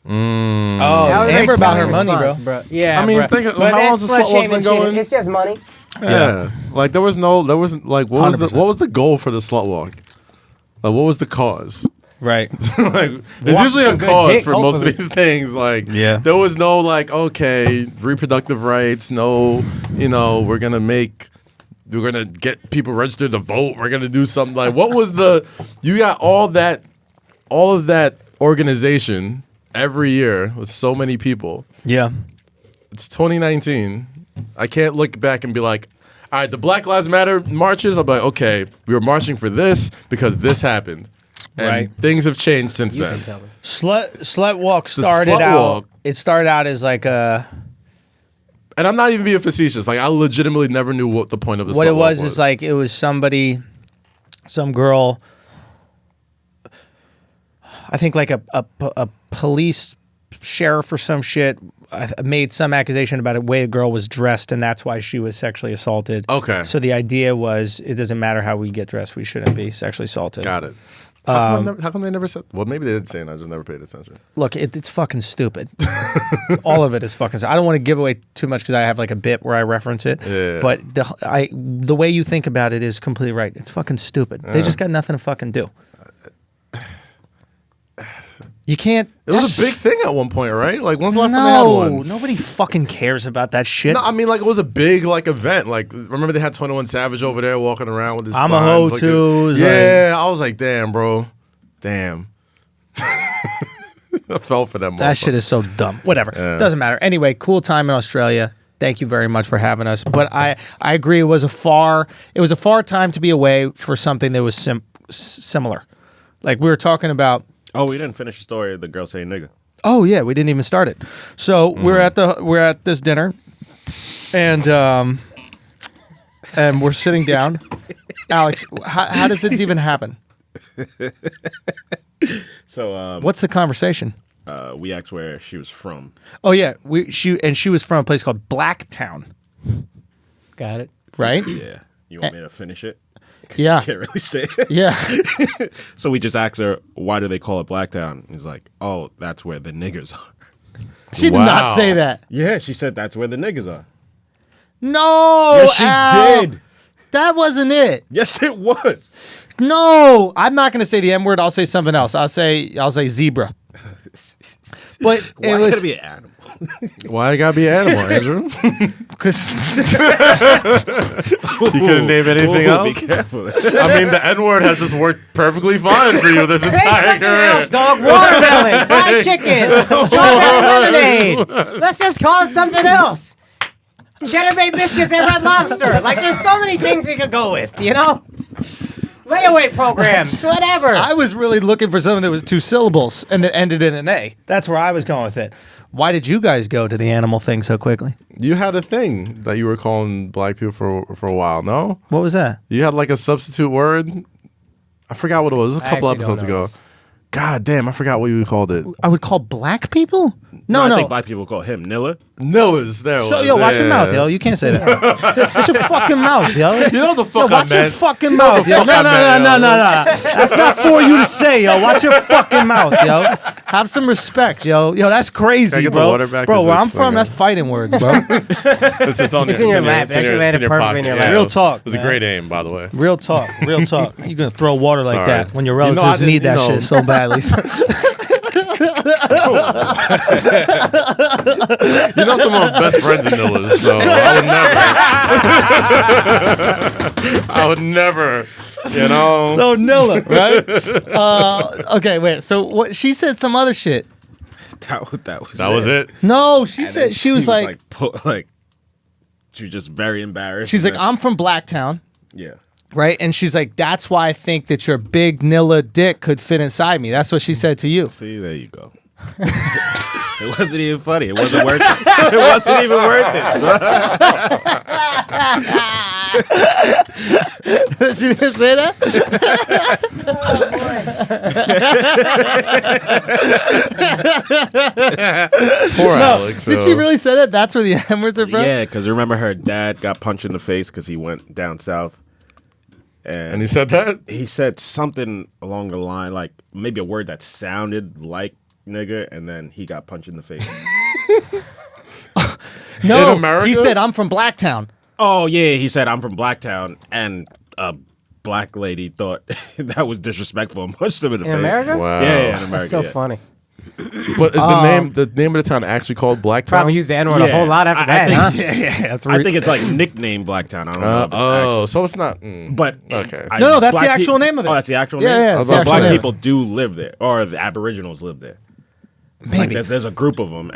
Oh, That was a very Amber about her telling money, response, bro. Yeah, I mean, bro. think of- But how that's long's the slut slut walk shaming been shit. going? It's just money. Yeah. Like there wasn't like what was 100%. the goal for the slut walk? Like what was the cause? Right. Like there's usually a some good cause dick, for most of hopefully. these things. Like Yeah. there was no like okay reproductive rights. No, we're gonna get people registered to vote. We're gonna do something like what was the? You got all of that organization every year with so many people. Yeah. It's 2019. I can't look back and be like, all right, the Black Lives Matter marches. I'll be like, okay, we were marching for this because this happened. And Right. things have changed since You then. can tell me. Slut walk The started slut out. walk- It started out as like a. And I'm not even being facetious. Like, I legitimately never knew what the point of the What slut it walk was is like it was some girl. I think like a police sheriff or some shit made some accusation about the way a girl was dressed, and that's why she was sexually assaulted. Okay. So the idea was it doesn't matter how we get dressed, we shouldn't be sexually assaulted. Got it. How come they never said? Well, maybe they did say it. And I just never paid attention. Look, it's fucking stupid. All of it is fucking stupid. I don't want to give away too much because I have like a bit where I reference it. Yeah. But the way you think about it is completely right. It's fucking stupid. They just got nothing to fucking do. You can't. It was a big thing at one point, right? Like, when's the last time they had one? Nobody fucking cares about that shit. No, I mean, like, it was a big, like, event. Like, remember they had 21 Savage over there walking around with his I'm signs, a hoe, like too. Yeah, I was like, damn, bro. Damn. I fell for them. That shit is so dumb. Whatever. Doesn't matter. Anyway, cool time in Australia. Thank you very much for having us. But I agree, it was a far time to be away for something that was similar. Like, we were talking about. Oh, we didn't finish the story of the girl saying nigga. Oh yeah, we didn't even start it. So we're at this dinner, and we're sitting down. Alex, how does this even happen? So what's the conversation? we asked where she was from. Oh yeah, she was from a place called Blacktown, Got it. right? Yeah. You want me to finish it? Yeah, Can't really say it. yeah. So we just asked her, why do they call it Blacktown? He's like, oh, that's where the niggers are. She did not say that. Yeah, she said that's where the niggers are. No, Yes, she Al. did. That wasn't it. Yes, it was. No, I'm not going to say the M word. I'll say something else. I'll say zebra. But Why it it was gotta be an animal? Why it gotta be an animal, Andrew? because You couldn't name anything else? Be careful. I mean, the N-word has just worked perfectly fine for you this Say entire something else, career. dog. Watermelon, fried chicken, strawberry lemonade. Let's just call it something else. Cheddar Bay biscuits and Red Lobster. Like, there's so many things we could go with, you know? Layaway programs, whatever. I was really looking for something that was 2 syllables and that ended in an A. That's where I was going with it. Why did you guys go to the animal thing so quickly? You had a thing that you were calling black people for a while, no? What was that? You had like a substitute word. I forgot what it was. It was a couple actually don't episodes know ago. this. God damn, I forgot what you called it. I would call black people? No, I no. think black people call him Nilla. Nillers, there it So, was. yo, watch your Yeah. mouth, yo. You can't say that. Watch your fucking mouth, yo. You know the Yo, fuck I watch your meant. fucking mouth, yo. fuck No, I no, meant, no, yo. no, no, no. That's not for you to say, yo. Watch your fucking mouth, yo. Have some respect, yo. Yo, that's Can I crazy, get the bro. water back? Bro, 'Cause where I'm it's from, like that's fighting words, bro. It's on It's in your lap. it's in Actually landed your perfectly in pocket. your Yeah. lap. Real talk, It was a man. great aim, by the way. Real talk, real talk. You're going to throw water like Sorry. that when your You know, relatives I need didn't- that you know. shit so badly. You know some of my best friends in Nillers, so I would never, you know. So Nilla, right? Okay, wait. So what? She said some other shit. That that was it. No, she And said then she was like, she was just very embarrassed. she's like, And then- I'm from Blacktown, yeah. right? And she's like, that's why I think that your big Nilla dick could fit inside me. That's what she said to you. See, there you go. It wasn't even funny. It wasn't worth it. It wasn't even worth it. She didn't say that. Poor Alex. Did she really say that? That's where the M words are from. Yeah, because remember her dad got punched in the face because he went down south. And he said that? He said something along the line, like maybe a word that sounded like nigga, and then he got punched in the face. No, In America? he said I'm from Blacktown. Oh, yeah, he said, I'm from Blacktown, and a black lady thought that was disrespectful and punched him in the In face. America? Wow. Yeah, in America. That's so yeah. funny. But is the name of the town actually called Blacktown? Probably used the N-word a Yeah. whole lot after I that, think- huh? Yeah, that's I think it's like nickname Blacktown. I don't know. if it's Oh, so it's not. But Okay. No, that's black the actual name of it. Oh, that's the actual Yeah, name. yeah, it's the actual black name. people do live there, or the Aboriginals live there. Like maybe. there's a group of them,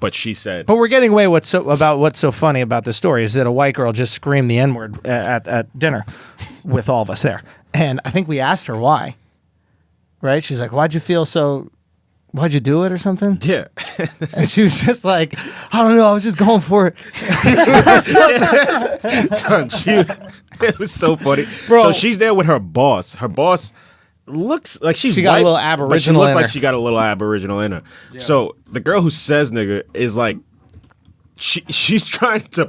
but she said, But we're getting away what's so funny about this story is that a white girl just screamed the N-word at dinner with all of us there. And I think we asked her why. Right? She's like, why'd you do it or something? yeah, And she was just like, I don't know, I was just going for it. Son, it was so funny, Bro. So she's there with her boss. Her boss looks like She got a white, little but Aboriginal She looked in like her. she got a little Aboriginal in her. So the girl who says nigga is like, she's trying to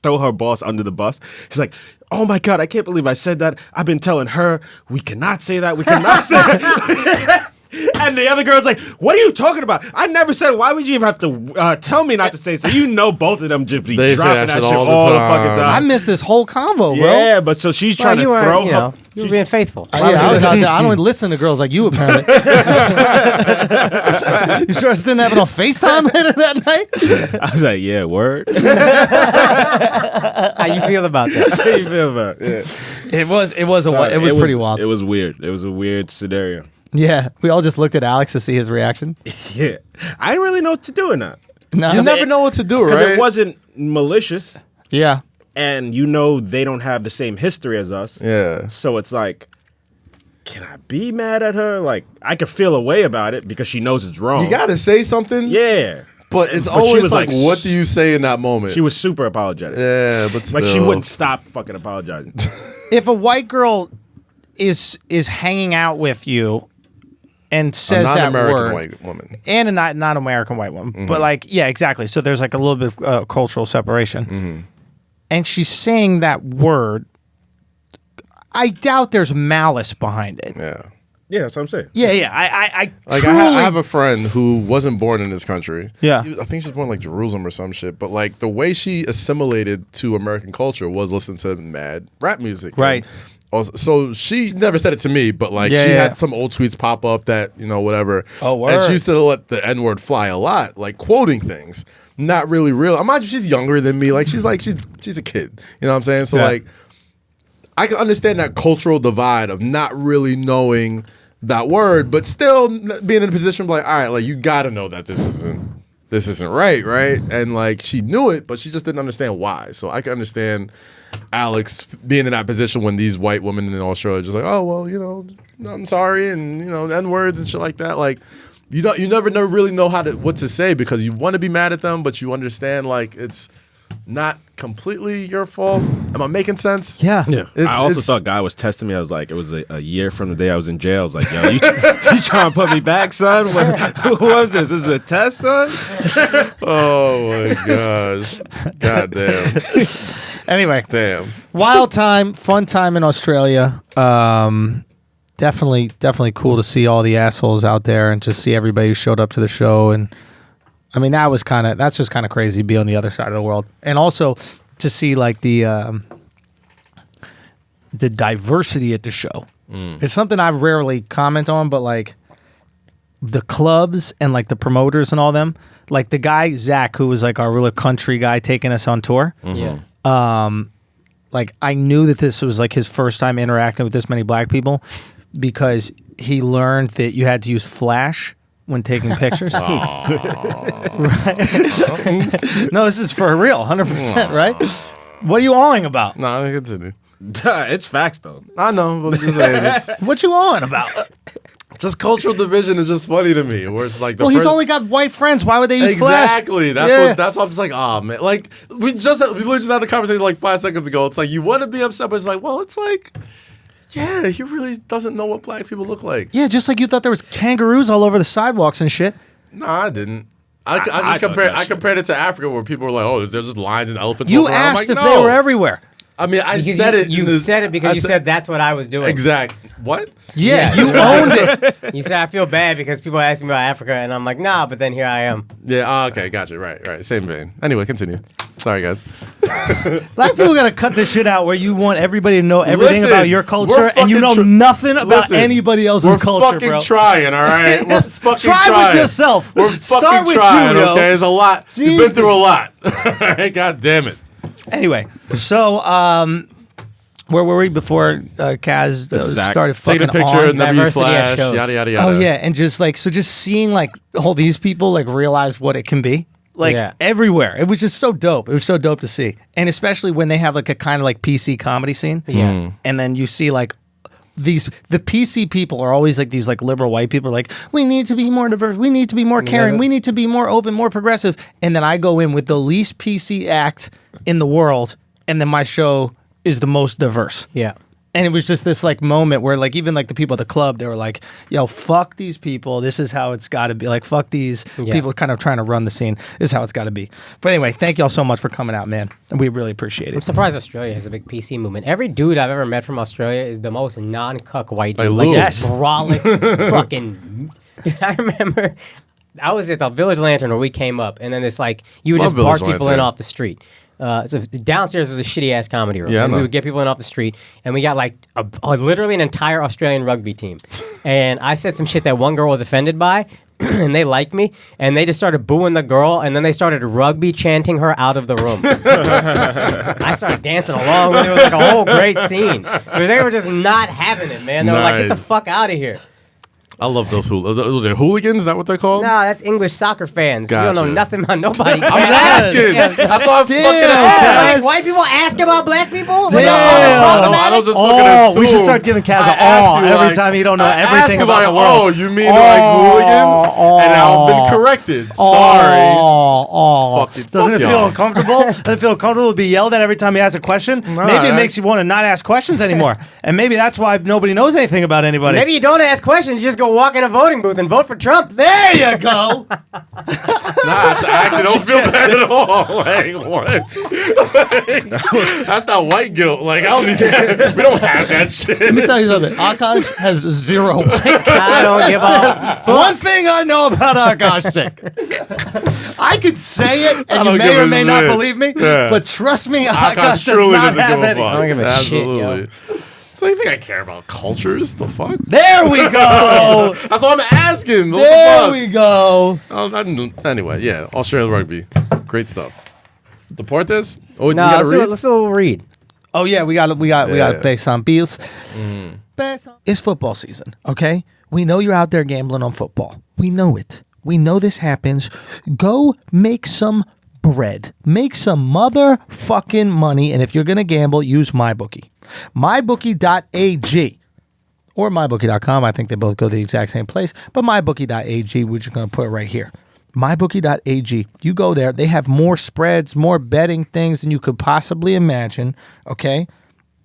throw her boss under the bus. She's like, oh my God, I can't believe I said that. I've been telling her we cannot say that. We cannot say that. And the other girl's like, what are you talking about? I never said, why would you even have to tell me not to say so? You know both of them just be They say dropping that that shit shit all all the the time. fucking time. I missed this whole convo, bro. Yeah, but so she's trying to you were, throw you her. know, you were being faithful. I was out there. I don't listen to girls like you, apparently. You sure I didn't have it on FaceTime later that night? I was like, yeah, word. How you feel about that? How you feel about it? Yeah. It was pretty wild. It was weird. It was a weird scenario. Yeah, we all just looked at Alex to see his reaction. Yeah. I didn't really know what to do in that. No, You never know what to do, Because right? it wasn't malicious. Yeah, And you know they don't have the same history as us. Yeah. So it's like, can I be mad at her? Like, I could feel a way about it because she knows it's wrong. You gotta say something. Yeah. But it's But she always was like, like, what do you say in that moment? She was super apologetic. yeah, but still. Like, she wouldn't stop fucking apologizing. If a white girl is hanging out with you and says that non-American word, white woman. and a not American white woman, but like, yeah, exactly. So there's like a little bit of cultural separation, and she's saying that word. I doubt there's malice behind it. Yeah. Yeah, that's what I'm saying. Yeah. I Like truly, I have a friend who wasn't born in this country. Yeah. I think she was born in like Jerusalem or some shit. But like the way she assimilated to American culture was listening to mad rap music. Right. And also, so she never said it to me, but like Yeah, she yeah. had some old tweets pop up that, you know, whatever. Oh, word. And she used to let the N-word fly a lot, like quoting things. Not really real. I'm not she's younger than me. Like she's a kid. You know what I'm saying? So Yeah. like I can understand that cultural divide of not really knowing that word, but still being in a position of like, all right, like you got to know that this isn't right, and like she knew it, but she just didn't understand why. So I can understand Alex being in that position when these white women in Australia are just like, oh well, you know, I'm sorry, and you know, N words and shit like that. Like you never really know what to say because you want to be mad at them, but you understand like it's not completely your fault. Am I making sense? yeah. I also thought Guy was testing me. I was like, it was a year from the day I was in jail. I was like, yo, you trying to put me back, son? Who was this? This is a test, son? Oh my gosh. God damn. Anyway, Damn. wild time, fun time in Australia. Definitely cool to see all the assholes out there and just see everybody who showed up to the show. And I mean, that's just kind of crazy to be on the other side of the world. And also to see like the diversity at the show. It's something I rarely comment on, but like the clubs and like the promoters and all them, like the guy, Zach, who was like our real country guy taking us on tour. Yeah. Like I knew that this was like his first time interacting with this many black people because he learned that you had to use flash when taking pictures. Right? No, this is for real, 100%, right? What are you awing about? No, I continue. It's facts, though. I know, but I'm just saying it's What you awing about? just cultural division is just funny to me. Where it's like the Well, he's first- only got white friends. Why would they use flash? exactly. That's what I'm just like. Oh man, like we literally just had the conversation like 5 seconds ago. It's like you want to be upset, but it's like, well, it's like, yeah, he really doesn't know what black people look like. Yeah, just like you thought there was kangaroos all over the sidewalks and shit. No, I didn't. I thought compared it to Africa where people were like, oh, there's just lions and elephants. You walking around. I'm asked like, if no. they were everywhere. I mean, I Because said it. You said it because you said that's what I was doing. exact. What? Yeah, Yeah. you owned it. You said I feel bad because people ask me about Africa, and I'm like, nah. But then here I am. Yeah. Okay. Gotcha. Right. Same vein. Anyway, continue. Sorry, guys. Black people gotta cut this shit out where you want everybody to know everything Listen, about your we're culture and you know fucking nothing about Listen, anybody else's we're culture, fucking bro. trying, all right? We're fucking Try trying. with yourself. We're Start fucking with trying, you, yo. okay? There's a lot. You've been Jesus. through a lot. All right? God damn it. Anyway, so where were we before Kaz Zach. started Take fucking a picture, on? and never use diversity at flash, shows. yada, yada, yada. Oh yeah, and just seeing like all these people like realize what it can be. Like Yeah. everywhere. It was just so dope. It was so dope to see. And especially when they have like a kind of like PC comedy scene. Yeah. And then you see like the PC people are always like these like liberal white people are like, we need to be more diverse, we need to be more caring, we need to be more open, more progressive. And then I go in with the least PC act in the world, and then my show is the most diverse. Yeah. And it was just this like moment where like even like the people at the club, they were like, yo, fuck these people. This is how it's got to be. Like, fuck these people kind of trying to run the scene. This is how it's got to be. But anyway, thank y'all so much for coming out, man. And we really appreciate it. I'm surprised Australia has a big PC movement. Every dude I've ever met from Australia is the most non-cuck white dude. Like just brolic fucking... I remember I was at the Village Lantern where we came up, and then it's like you would just bark people in off the street. So downstairs was a shitty ass comedy room. And we would get people in off the street, and we got like literally an entire Australian rugby team. And I said some shit that one girl was offended by, and they liked me, and they just started booing the girl, and then they started rugby chanting her out of the room. I started dancing along with it. It was like a whole great scene. But they were just not having it, man. They were like, get the fuck out of here. I love those hooligans. Is that what they're called? No, that's English soccer fans. Gotcha. You don't know nothing about nobody. I was asking. That's why I'm fucking asking. Like, white people ask about black people? Damn. I don't just fucking assume. We should start giving Kaz an all every time you don't know everything about the world. Oh, you mean like hooligans? And now I've been corrected. Sorry. Doesn't it feel uncomfortable? Doesn't it feel uncomfortable to be yelled at every time you ask a question? Maybe it makes you want to not ask questions anymore. And maybe that's why nobody knows anything about anybody. Maybe you don't ask questions, you just go walk in a voting booth and vote for Trump. There you go. I actually don't feel bad at all. Like, what? That's not white guilt. Like, we don't have that shit. Let me tell you something. Akaash has zero white guilt. I don't give a One thing I know about Akaash Singh. I could say it, and you may or may not believe me, but trust me, Akaash does not have any. I don't give a shit, yo. So you think I care about cultures? The fuck? There we go. That's what I'm asking. What There the we go. Anyway, yeah, Australian rugby, great stuff. Deportes? Oh, No, let's do a little read. Oh yeah, we got to pay some bills. It's football season, okay? We know you're out there gambling on football. We know it. We know this happens. Go make some bread. Make some motherfucking money, and if you're gonna gamble, use MyBookie. MyBookie.ag or MyBookie.com. I think they both go to the exact same place, but MyBookie.ag, we're just gonna put it right here. MyBookie.ag. You go there. They have more spreads, more betting things than you could possibly imagine. Okay,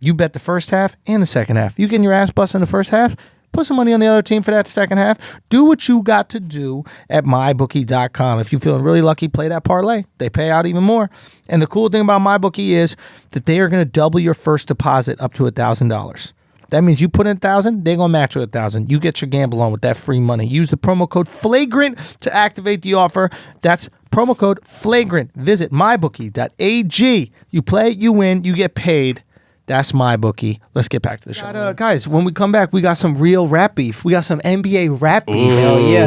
you bet the first half and the second half. You getting your ass busted in the first half? Put some money on the other team for that second half. Do what you got to do at MyBookie.com. If you're feeling really lucky, play that parlay. They pay out even more. And the cool thing about MyBookie is that they are going to double your first deposit up to $1,000. That means you put in $1,000, they're going to match with $1,000. You get your gamble on with that free money. Use the promo code FLAGRANT to activate the offer. That's promo code FLAGRANT. Visit MyBookie.ag. You play, you win, you get paid. That's MyBookie. Let's get back to the show. Guys, when we come back, we got some real rap beef. We got some NBA rap beef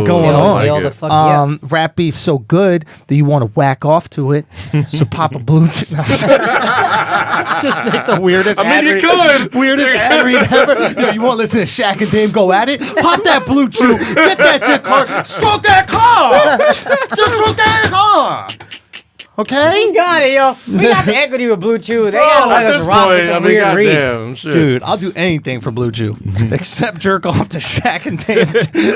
going on. Rap beef so good that you want to whack off to it. So pop a blue chew. Just make the weirdest ad read. Weirdest ad read ever. Yo, you want to listen to Shaq and Dame go at it? Pop that blue chew. Get that dick car. Stroke that car. Just stroke that car. Okay? We got it, yo. We got the equity with Blue Chew. They gotta let us rock with some weird reads. Dude, I'll do anything for Blue Chew. Except jerk off to Shaq and Dame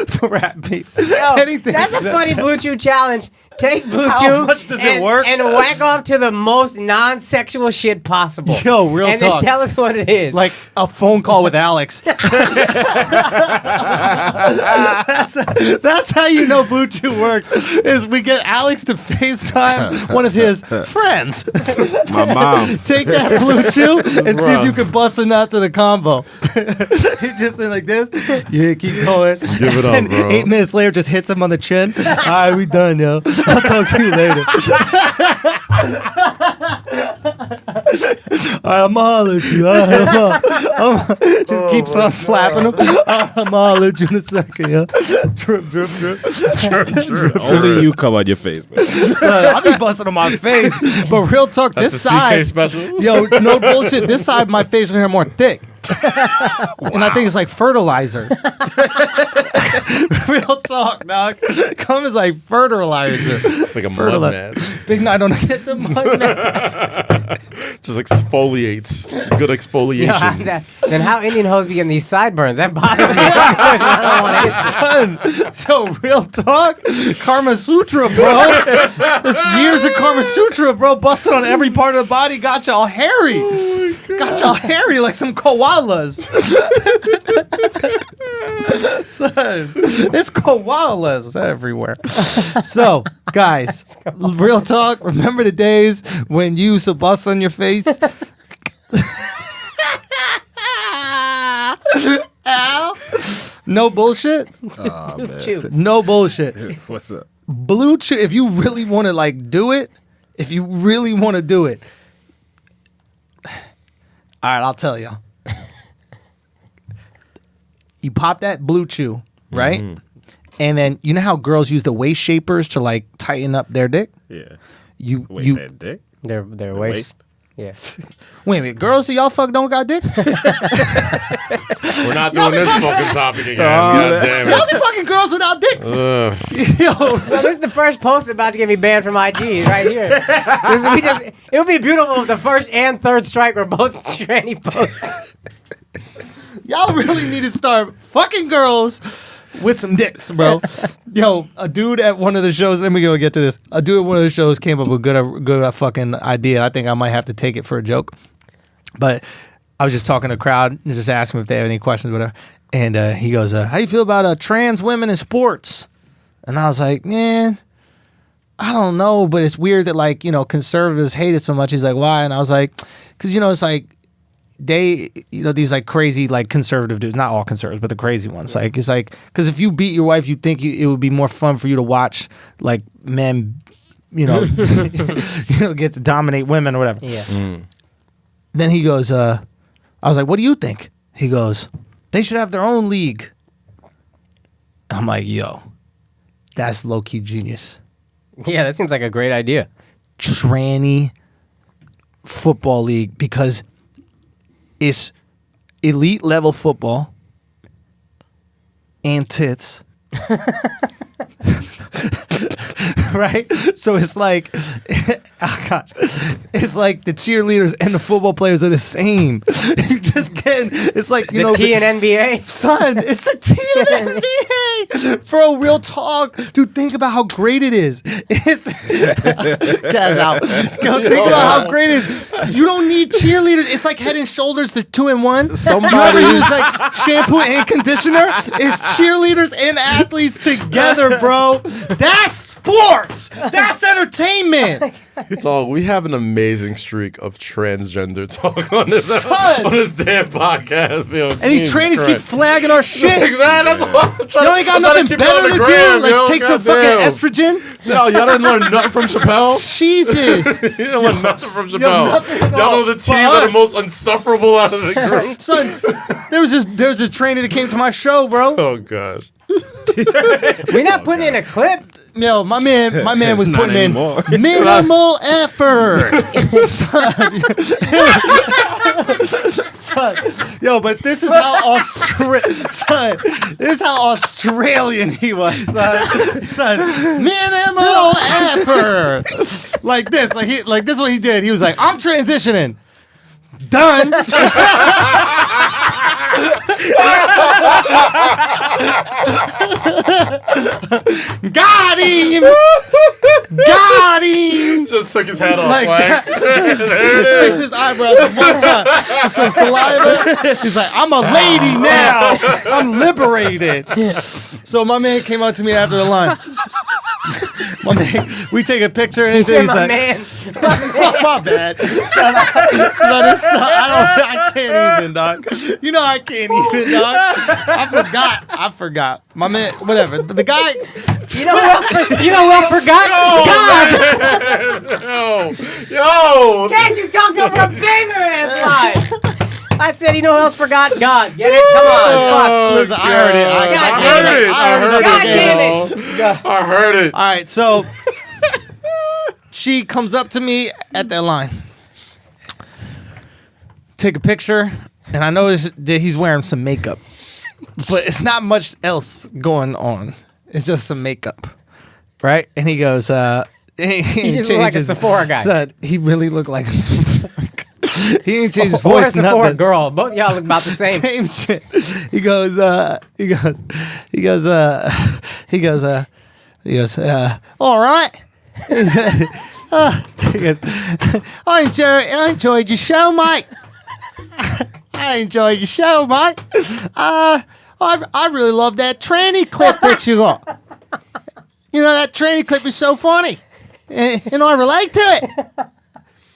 for rap beef. Anything. That's a funny Blue Chew challenge. Take Blue Chew How much does it work? And whack off to the most non-sexual shit possible. Yo, real and talk. And then tell us what it is. Like a phone call with Alex. That's how you know Blue Chew works. Is we get Alex to FaceTime one of his friends. My mom. Take that Blue Chew and see if you can bust a nut to the combo. He just in like this. Yeah, keep going. Give it up, and bro. 8 minutes later, just hits him on the chin. All right, we done, yo. I'll talk to you later. I'm gonna holler at you. Just keeps on slapping him. I'm gonna holler at you in a second, yo. Drip, drip, drip. Only you come on your face, man. I'll be busting on my face. But real talk, That's this the side. CK special. Yo, no bullshit. This side of my face hair more thick. And I think it's like fertilizer. Real talk, dog. Cum is like fertilizer. It's like a mud mask. Big night on the get the mud mask. Just exfoliates. Good exfoliation. Then how Indian hoes be getting these sideburns? That bothers me. Son, so real talk, Karma Sutra, bro. This years of Karma Sutra, bro. Busted on every part of the body, got you all hairy. Got y'all hairy like some koalas. Son, there's koalas everywhere. So, guys, real talk. Remember the days when you used to bust on your face? Ow. No bullshit. Oh, man. No bullshit. What's up? Blue Chew. If you really want to like do it, all right, I'll tell y'all. You pop that Blue Chew, right? Mm-hmm. And then you know how girls use the waist shapers to like tighten up their dick? Yeah. Their dick? Their waist. Yeah. Wait a minute, girls, so y'all don't got dicks? We're not doing this fucking topic again. God damn it. Y'all be fucking girls without dicks. Yo, this is the first post about to get me banned from IG right here. It would be beautiful if the first and third strike were both tranny posts. Y'all really need to start fucking girls with some dicks, bro. Yo, a dude at one of the shows, let me go get to this. A dude at one of the shows came up with a good fucking idea. I think I might have to take it for a joke. But I was just talking to the crowd and just asking them if they have any questions, whatever. And he goes, how you feel about trans women in sports? And I was like, man, I don't know, but it's weird that like, conservatives hate it so much. He's like, why? And I was like, because, it's like, these like crazy like conservative dudes, not all conservatives, but the crazy ones. Like it's like because if you beat your wife, you think it would be more fun for you to watch like men, get to dominate women or whatever. Yeah. Then he goes, I was like, what do you think? He goes, they should have their own league. I'm like, yo, that's low key genius. Yeah, that seems like a great idea. Tranny football league because it's elite level football and tits. Right? So it's like, oh gosh, it's like the cheerleaders and the football players are the same. You just getting, it's like, the T and NBA? Son, it's the T and NBA. Bro, real talk. Dude, think about how great it is. It's Kaz out. Yo, think about how great it is. You don't need cheerleaders. It's like Head and Shoulders, the 2-in-1. Somebody use like shampoo and conditioner. It's cheerleaders and athletes together, bro. That's sports. That's entertainment. Dog, we have an amazing streak of transgender talk on this damn podcast. Yo, and these trainers keep flagging our shit. Exactly. That's what I'm trying. You ain't got nothing better to do. Like take some fucking estrogen. No, y'all didn't learn nothing from Chappelle. Jesus. You didn't learn nothing from Chappelle. Y'all know the T's are the most insufferable out of the group. Son, there was this trainer that came to my show, bro. Oh gosh. We're not putting in a clip. Yo, my man was putting in minimal effort. Son. Yo, but this is how Australian he was, son. Minimal effort. Like this is what he did. He was like, I'm transitioning. Done. Got him. Got him. Just took his hat off. Like fixed his eyebrows one time. Some saliva. He's like, I'm a lady now. I'm liberated. So my man came up to me after the line. My man, we take a picture and he's like, man. Oh, my bad. I can't even, dog. You know I can't even, dog. I forgot. My man, whatever. The guy. You know who else forgot? God. Yo. Guys, you talked over a banger ass line. I said, you know who else forgot? God. Get it? Come on. Fuck. Listen, I heard it. God damn it. I heard it. All right, so she comes up to me at that line. Take a picture, and I notice that he's wearing some makeup. But it's not much else going on. It's just some makeup. Right? And he goes, he just looked like a Sephora guy. Son, he really looked like a Sephora guy. He didn't change his Or voice. a Sephora girl. Both y'all look about the same. Same shit. He goes, all right. He goes, I enjoyed your show, mate. I enjoyed your show, mate. I really love that tranny clip that you got. You know, that tranny clip is so funny. And I relate to it.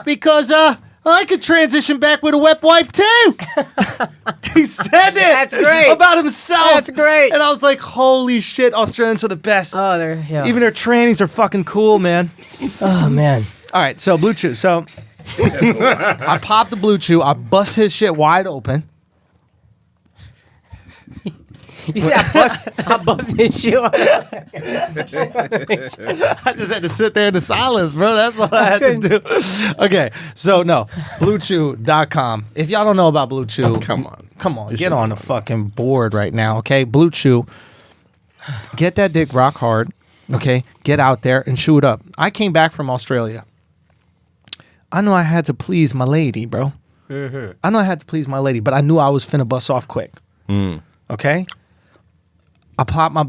Because I could transition back with a wet wipe too. He said it. That's great. About himself. That's great. And I was like, holy shit, Australians are the best. Oh, they're yeah. Even their trannies are fucking cool, man. Oh man. All right, so Blue Chew. So I popped the Blue Chew. I bust his shit wide open. You see, I bust his shoe. I just had to sit there in the silence, bro. That's all I had to do. Okay, so no, BlueChew.com. If y'all don't know about Blue Chew, Come on. get on the fucking board right now, okay? Blue Chew, get that dick rock hard, okay? Get out there and chew it up. I came back from Australia. I know I had to please my lady, bro. Mm-hmm. I know I had to please my lady, but I knew I was finna bust off quick. Okay? I pop my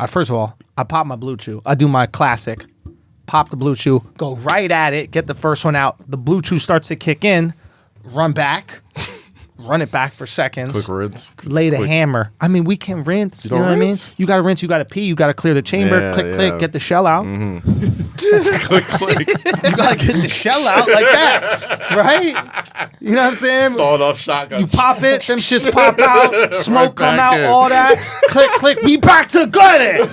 first of all, I pop my Blue Chew. I do my classic. Pop the Blue Chew, go right at it, get the first one out. The Blue Chew starts to kick in, run back, run it back for seconds. Quick rinse. Lay the hammer. I mean, we can rinse. You know what I mean? rinse? You got to rinse, you got to pee, you got to clear the chamber. Yeah, click, yeah. click, get the shell out. Click, click. You got to get the shell out like that, right? You know what I'm saying? Sawed off shotgun. You pop it, them shits pop out, smoke Right come back out, in. all that. Click, click, we back to good.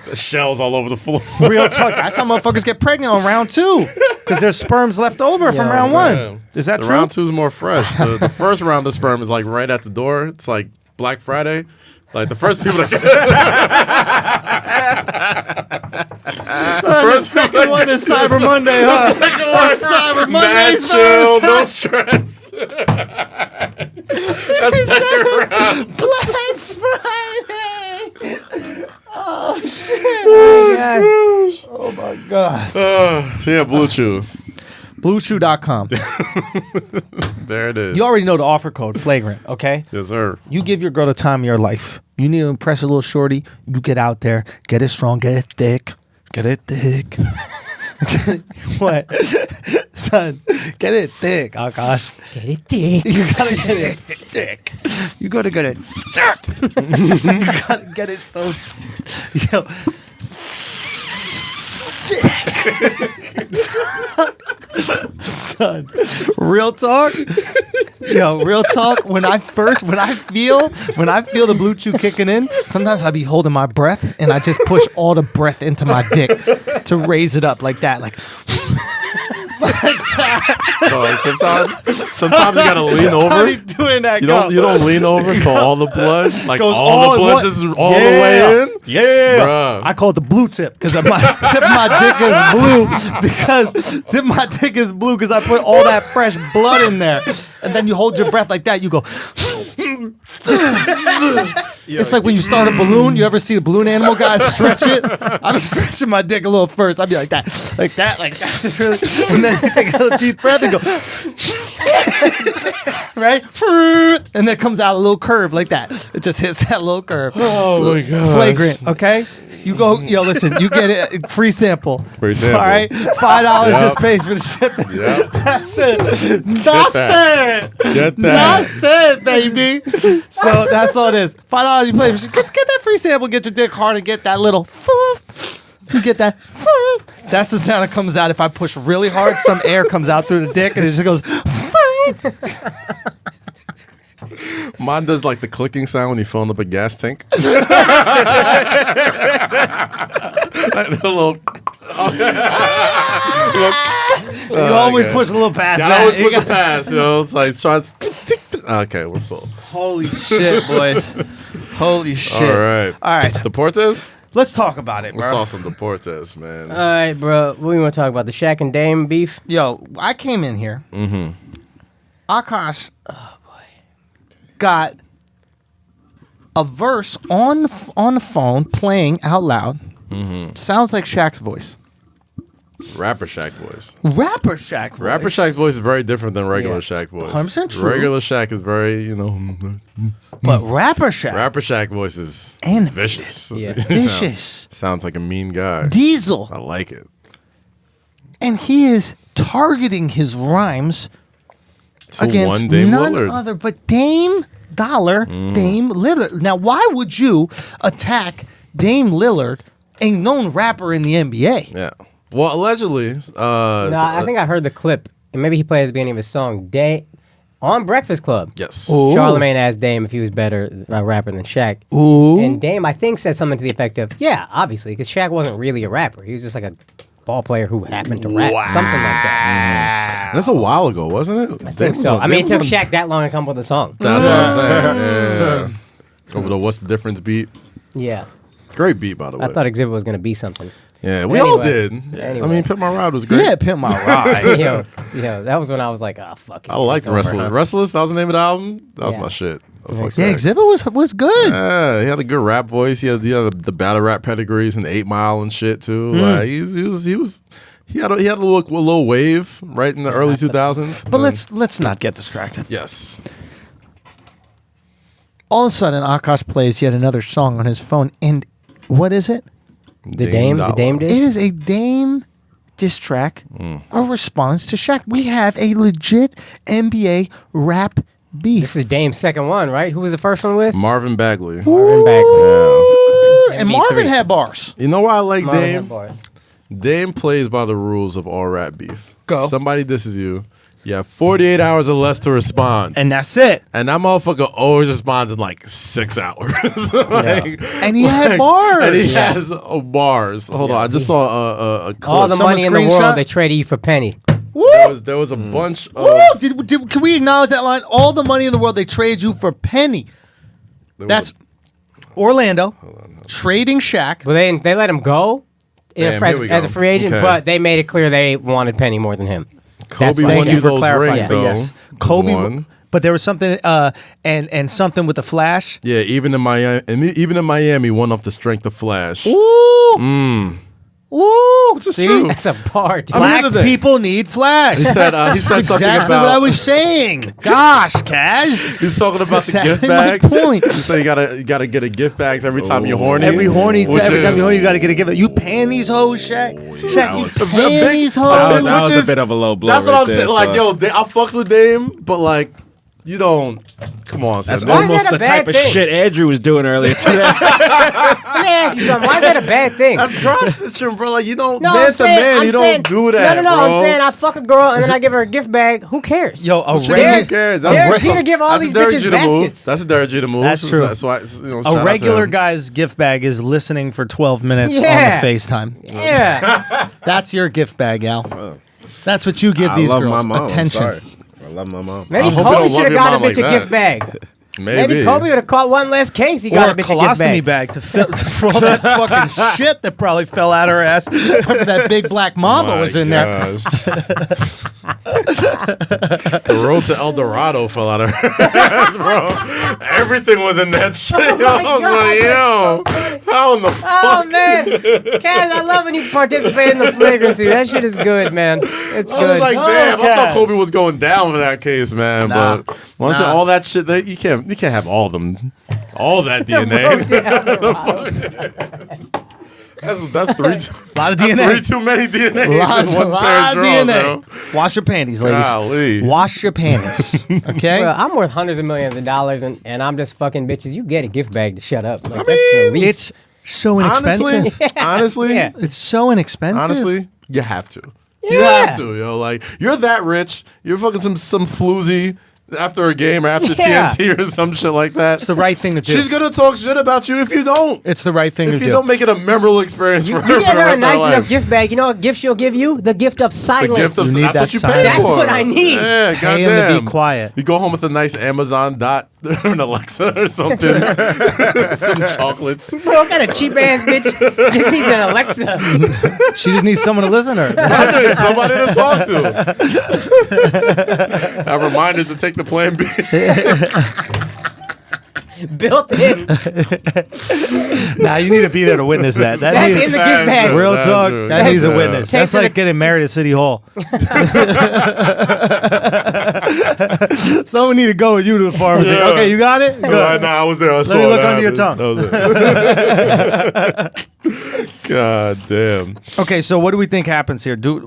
The shells all over the floor. Real talk. That's how motherfuckers get pregnant on round 2. Because there's sperms left over from round 1. Man. Is that the true? Round 2 is more fresh. The first round of sperm is like right at the door. It's like Black Friday. Like the first people that The second one is Cyber Monday, huh? Cyber Monday's chill, no first. stress. That's second round. Black Friday. Oh shit! Oh my God. Yeah, Blue Chew. BlueChew.com. There it is. You already know the offer code, Flagrant, okay? Yes, sir. You give your girl the time of your life. You need to impress a little shorty. You get out there, get it strong, get it thick. Get it thick. What? Son, get it thick, Akaash. Get it thick. You gotta get it thick. You gotta get it thick. You gotta get it so... Yo. Son, real talk. Yo, real talk. When I feel the Blue Chew kicking in, sometimes I be holding my breath and I just push all the breath into my dick to raise it up like that. Like So, like, sometimes you gotta lean over. How you doing that? You don't lean over, so all the blood, like Goes all the blood, one- just all the way in. Yeah, Bruh. I call it the blue tip because my tip of my dick is blue because tip of my dick is blue because I put all that fresh blood in there, and then you hold your breath like that. You go. It's like when you start a balloon. You ever see the balloon animal guys stretch it? I'm stretching my dick a little first. I'd be like that. Just really, and then you take a little deep breath and go, right? And then it comes out a little curve like that. It just hits that little curve. Oh my god! Flagrant, okay? You go, yo, listen, you get it, free sample. Free sample. All right? $5 just pays for the shipping. Yeah. That's it. Get that. That's it, baby. So that's all it is. $5 you pay. Get that free sample, get your dick hard, and get that little. You get that. That's the sound that comes out if I push really hard. Some air comes out through the dick, and it just goes. Mine does like the clicking sound when you filling up a gas tank. Like the little. You always push a little past I that. always push a pass. You know, it's like so. Okay, we're full. Holy shit, boys. Holy shit. All right. All right. Deportes. Let's talk about it, bro. Let's talk some Deportes, man. All right, bro. What do you want to talk about? The Shaq and Dame beef? Yo, I came in here. Akaash got a verse on the phone playing out loud. Sounds like Shaq's voice. Rapper Shaq voice. Rapper Shaq voice. Rapper Shaq's voice is very different than regular Yeah. Shaq voice. 100% true. Regular Shaq is very, But Rapper Shaq. Rapper Shaq voice is And vicious. Yeah. vicious. Sounds like a mean guy. Diesel. I like it. And he is targeting his rhymes against Dame none Lillard. other but Dame Lillard. Now, why would you attack Dame Lillard, a known rapper in the NBA? Yeah. Well, allegedly. I think I heard the clip, and maybe he played at the beginning of his song. On Breakfast Club. Yes. Ooh. Charlamagne asked Dame if he was better a rapper than Shaq. Ooh. And Dame, I think, said something to the effect of, yeah, obviously, because Shaq wasn't really a rapper. He was just like a ball player who happened to rap. Something like that. That's a while ago, wasn't it? I think so. I mean, it took Shaq that long to come up with a song. That's what I'm saying. Yeah. Over the What's the Difference beat. Yeah. Great beat, by the way. I thought Exhibit was going to be something. Yeah, we all Anyway. did. Anyway. I mean, Pimp My Ride was great. Yeah, Pimp My Ride. yo, that was when I was like, oh, fuck it. I liked It's over, Restless. huh? Restless, that was the name of the album. That was Yeah. my shit. I fucked Yeah, that. Exhibit was good. Yeah, he had a good rap voice. He had the battle rap pedigrees and 8 Mile and shit too. Like he had a little wave right in the early 2000s. But let's not get distracted. Yes. All of a sudden, Akaash plays yet another song on his phone, and what is it? The Dame It dish? is a Dame diss track, a response to Shaq. We have a legit NBA rap beef. This is Dame's second one, right? Who was the first one with? Marvin Bagley. Marvin Bagley. And MB3. Marvin had bars. You know why I like Marvin Dame? had bars. Dame plays by the rules of all rap beef. Go. If somebody disses you, you have 48 hours or less to respond. And that's it. And that motherfucker always responds in like 6 hours. And he had bars. And he has bars. Hold on, I just saw a clip. All the Someone money in the screenshot? world, they traded you for penny. Woo! There was a bunch of. Woo! Can we acknowledge that line? All the money in the world, they traded you for penny. That's Orlando trading Shaq. But they let him go Damn, as here we a go. free agent, Okay. but they made it clear they wanted Penny more than him. That's Kobe why- won Thank you you for those clarifying rings, that, though. yes. Was Kobe, one. but there was something, and something with the Flash. Yeah, even in Miami, won off the strength of Flash. Ooh. Ooh. See? true. That's a bar, dude. I mean, Black here's the thing. people need Flash. He said something Exactly about. what I was saying. Gosh, Kaz. He's talking about the gift exactly my bags. point. He said you gotta get a gift bags every time you're horny. Every time Which you're horny, you got to is- get a You paying these hoes, Shaq? Shaq, you was- paying big- these a hoes? big- That was which a is- bit of a low blow. That's what right I'm there, saying. Like, son. I fucks with Dame, but like, you don't. Come on, That's son. Why is almost that a the type bad of thing? shit Andrew was doing earlier today. Let me ask you something. Why is that a bad thing? That's dry snitching, bro. Like, you don't. No, man I'm to saying- man, I'm you saying- don't do that. No, bro. I'm saying I fuck a girl and then I give her a gift bag. Who cares? Yo, a Who regular, cares? Derek Jeter give all That's these a Derek bitches Jeter move. baskets. That's a Derek Jeter move. That's true. That's why, shout a out to regular him. guy's gift bag is listening for 12 minutes Yeah. on the FaceTime. Yeah. That's your gift bag, Al. That's what you give I these love girls. my mom. I'm Attention. sorry. I love my mom. Maybe I hope you Kobe don't should love have your got a mom bitch like a gift that. bag. Maybe. Maybe Kobe would have caught one less case. He Or got a a bitch a gift colostomy bag. bag for all that fucking shit that probably fell out her ass. That big black mama My was in there. gosh. The road to El Dorado fell out of her ass, bro. Everything was in that shit. Oh my I was God, like, yo, how in the Oh fuck? man, Kaz, I love when you participate in the flagrancy. That shit is good, man. It's I good. was like, damn, I thought Kaz. Kobe was going down for that case, man. Nah. But once all that shit, you can't have all of them, all that Road DNA. to El Dorado. That's three. A lot of Three DNA. too many DNA. A in one lot pair of of DNA. drawers, Wash your panties, ladies. Golly. Wash your panties. Okay? Well, I'm worth hundreds of millions of dollars, and I'm just fucking bitches. You get a gift bag to shut up. Like, I that's the mean, least. It's so inexpensive. Honestly, Yeah. It's so inexpensive. honestly, you have to. You Yeah. have to, yo. Like, you're that rich. You're fucking some floozy after a game or after Yeah. TNT or some shit like that. It's the right thing to do. She's gonna talk shit about you if you don't. It's the right thing to If you do. don't make it a memorable experience for her You for get the her a rest of nice her enough life. gift bag. You know what gift she'll give you? The gift of The silence. gift of You need that's that what you pay silence. That's for. what I need. Yeah, Pay him to goddamn. be quiet. You go home with a nice Amazon dot or an Alexa or something, some chocolates. What kind of cheap ass bitch just needs an Alexa? She just needs someone to listen to her. Somebody to talk to. Have reminders to take the plan B. Built in. Nah, you need to be there to witness that. That That's needs, in the gift bag. true. real That's talk. true. That needs a Yeah. witness. Take That's to the- like getting married at City Hall. Someone need to go with you to the pharmacy. Yeah. Okay, you got it? Good. Nah, I was there. I saw me look that under your happen. God damn. Okay, so what do we think happens here? Do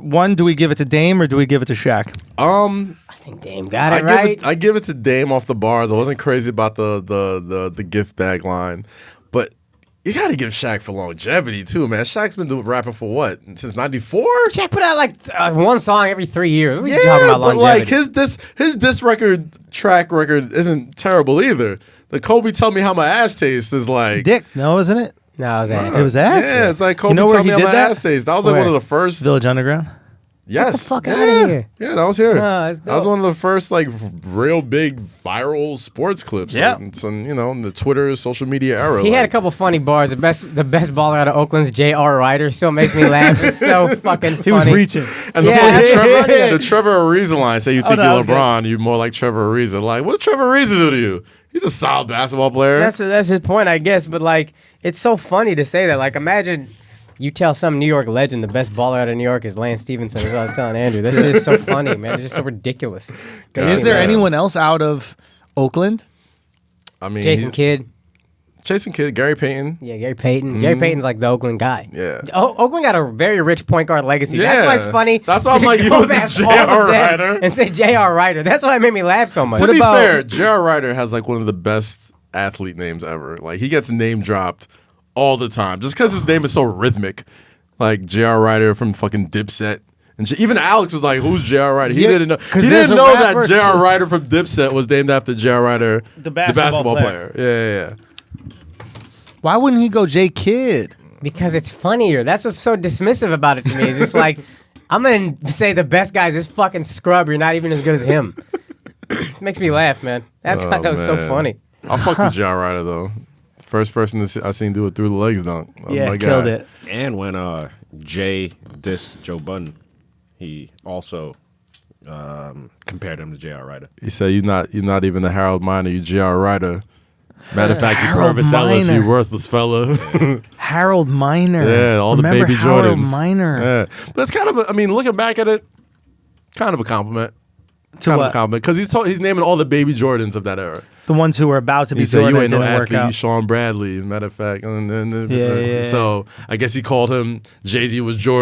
we give it to Dame or do we give it to Shaq? I think Dame got it right. I give it to Dame off the bars. I wasn't crazy about the gift bag line, but you got to give Shaq for longevity too, man. Shaq's been rapping for what, since '94? Shaq put out like one song every 3 years. What are you Yeah, talking about but longevity? like his diss record track record isn't terrible either. The Kobe Tell Me How My Ass Tastes is like Dick, no, isn't it? No, it was ass. It was ass. Yeah, it's like Kobe You know where Tell he Me How did My that? Ass Tastes. That was like Where? one of the first. Village Underground. Yes. fuck yeah. outta here. Yeah, that was here. that's That was dope. one of the first like real big viral sports clips. Yeah. Like, it's on, in the Twitter social media era. He like, had a couple funny bars. The best baller out of Oakland's J.R. Ryder still makes me laugh. It's so fucking funny. He was reaching. And the Yeah, fucking that's Trevor, funny. the Trevor Ariza line, say you think no, that you're was good. LeBron, you're more like Trevor Ariza. Like, what did Trevor Ariza do to you? He's a solid basketball player. That's his point, I guess. But like, it's so funny to say that. Like, imagine you tell some New York legend the best baller out of New York is Lance Stevenson. That's what I was telling Andrew. That shit is so funny, man. It's just so ridiculous. Is there Yeah. anyone else out of Oakland? I mean, Jason Kidd? Jason Kidd, Gary Payton. Yeah, Gary Payton. Gary Payton's like the Oakland guy. Yeah. Oakland got a very rich point guard legacy. That's Yeah. why it's funny. That's why I'm to like, you go went to past all J.R. of them Ryder. and say J.R. Ryder. That's why it made me laugh so much. To be fair, J.R. Ryder has like one of the best athlete names ever. Like he gets name dropped all the time just because his name is so rhythmic. Like J.R. Ryder from fucking Dipset. And even Alex was like, "Who's J.R. Ryder?" He Yeah, didn't know. 'cause He there's didn't a know rapper that J.R. too. Ryder from Dipset was named after J.R. Ryder, The basketball player. Yeah. Why wouldn't he go J Kidd? Because it's funnier. That's what's so dismissive about it to me. It's just like, I'm going to say the best guy's this fucking scrub. You're not even as good as him. Makes me laugh, man. That's why that was so man. funny. I fucked with J.R. Ryder though. First person I seen do it through the legs dunk. That was Yeah, my killed guy. it. And when Jay dissed Joe Budden, he also compared him to J.R. Ryder. He said, "You're not even a Harold Miner. You J.R. Ryder. Matter of fact, you Harold Purvis Ellis, Miner. you worthless fella." Harold Miner. Yeah, all Remember the baby Harold Jordans. Miner. Yeah, but it's kind of, looking back at it, kind of a compliment. To Kind of what? a compliment because he's naming all the baby Jordans of that era. The ones who were about to be He said, Jordan "You ain't no didn't work athlete, you out. Sean Bradley." Matter of fact, Yeah. so I guess he called him Jay-Z was Jordan.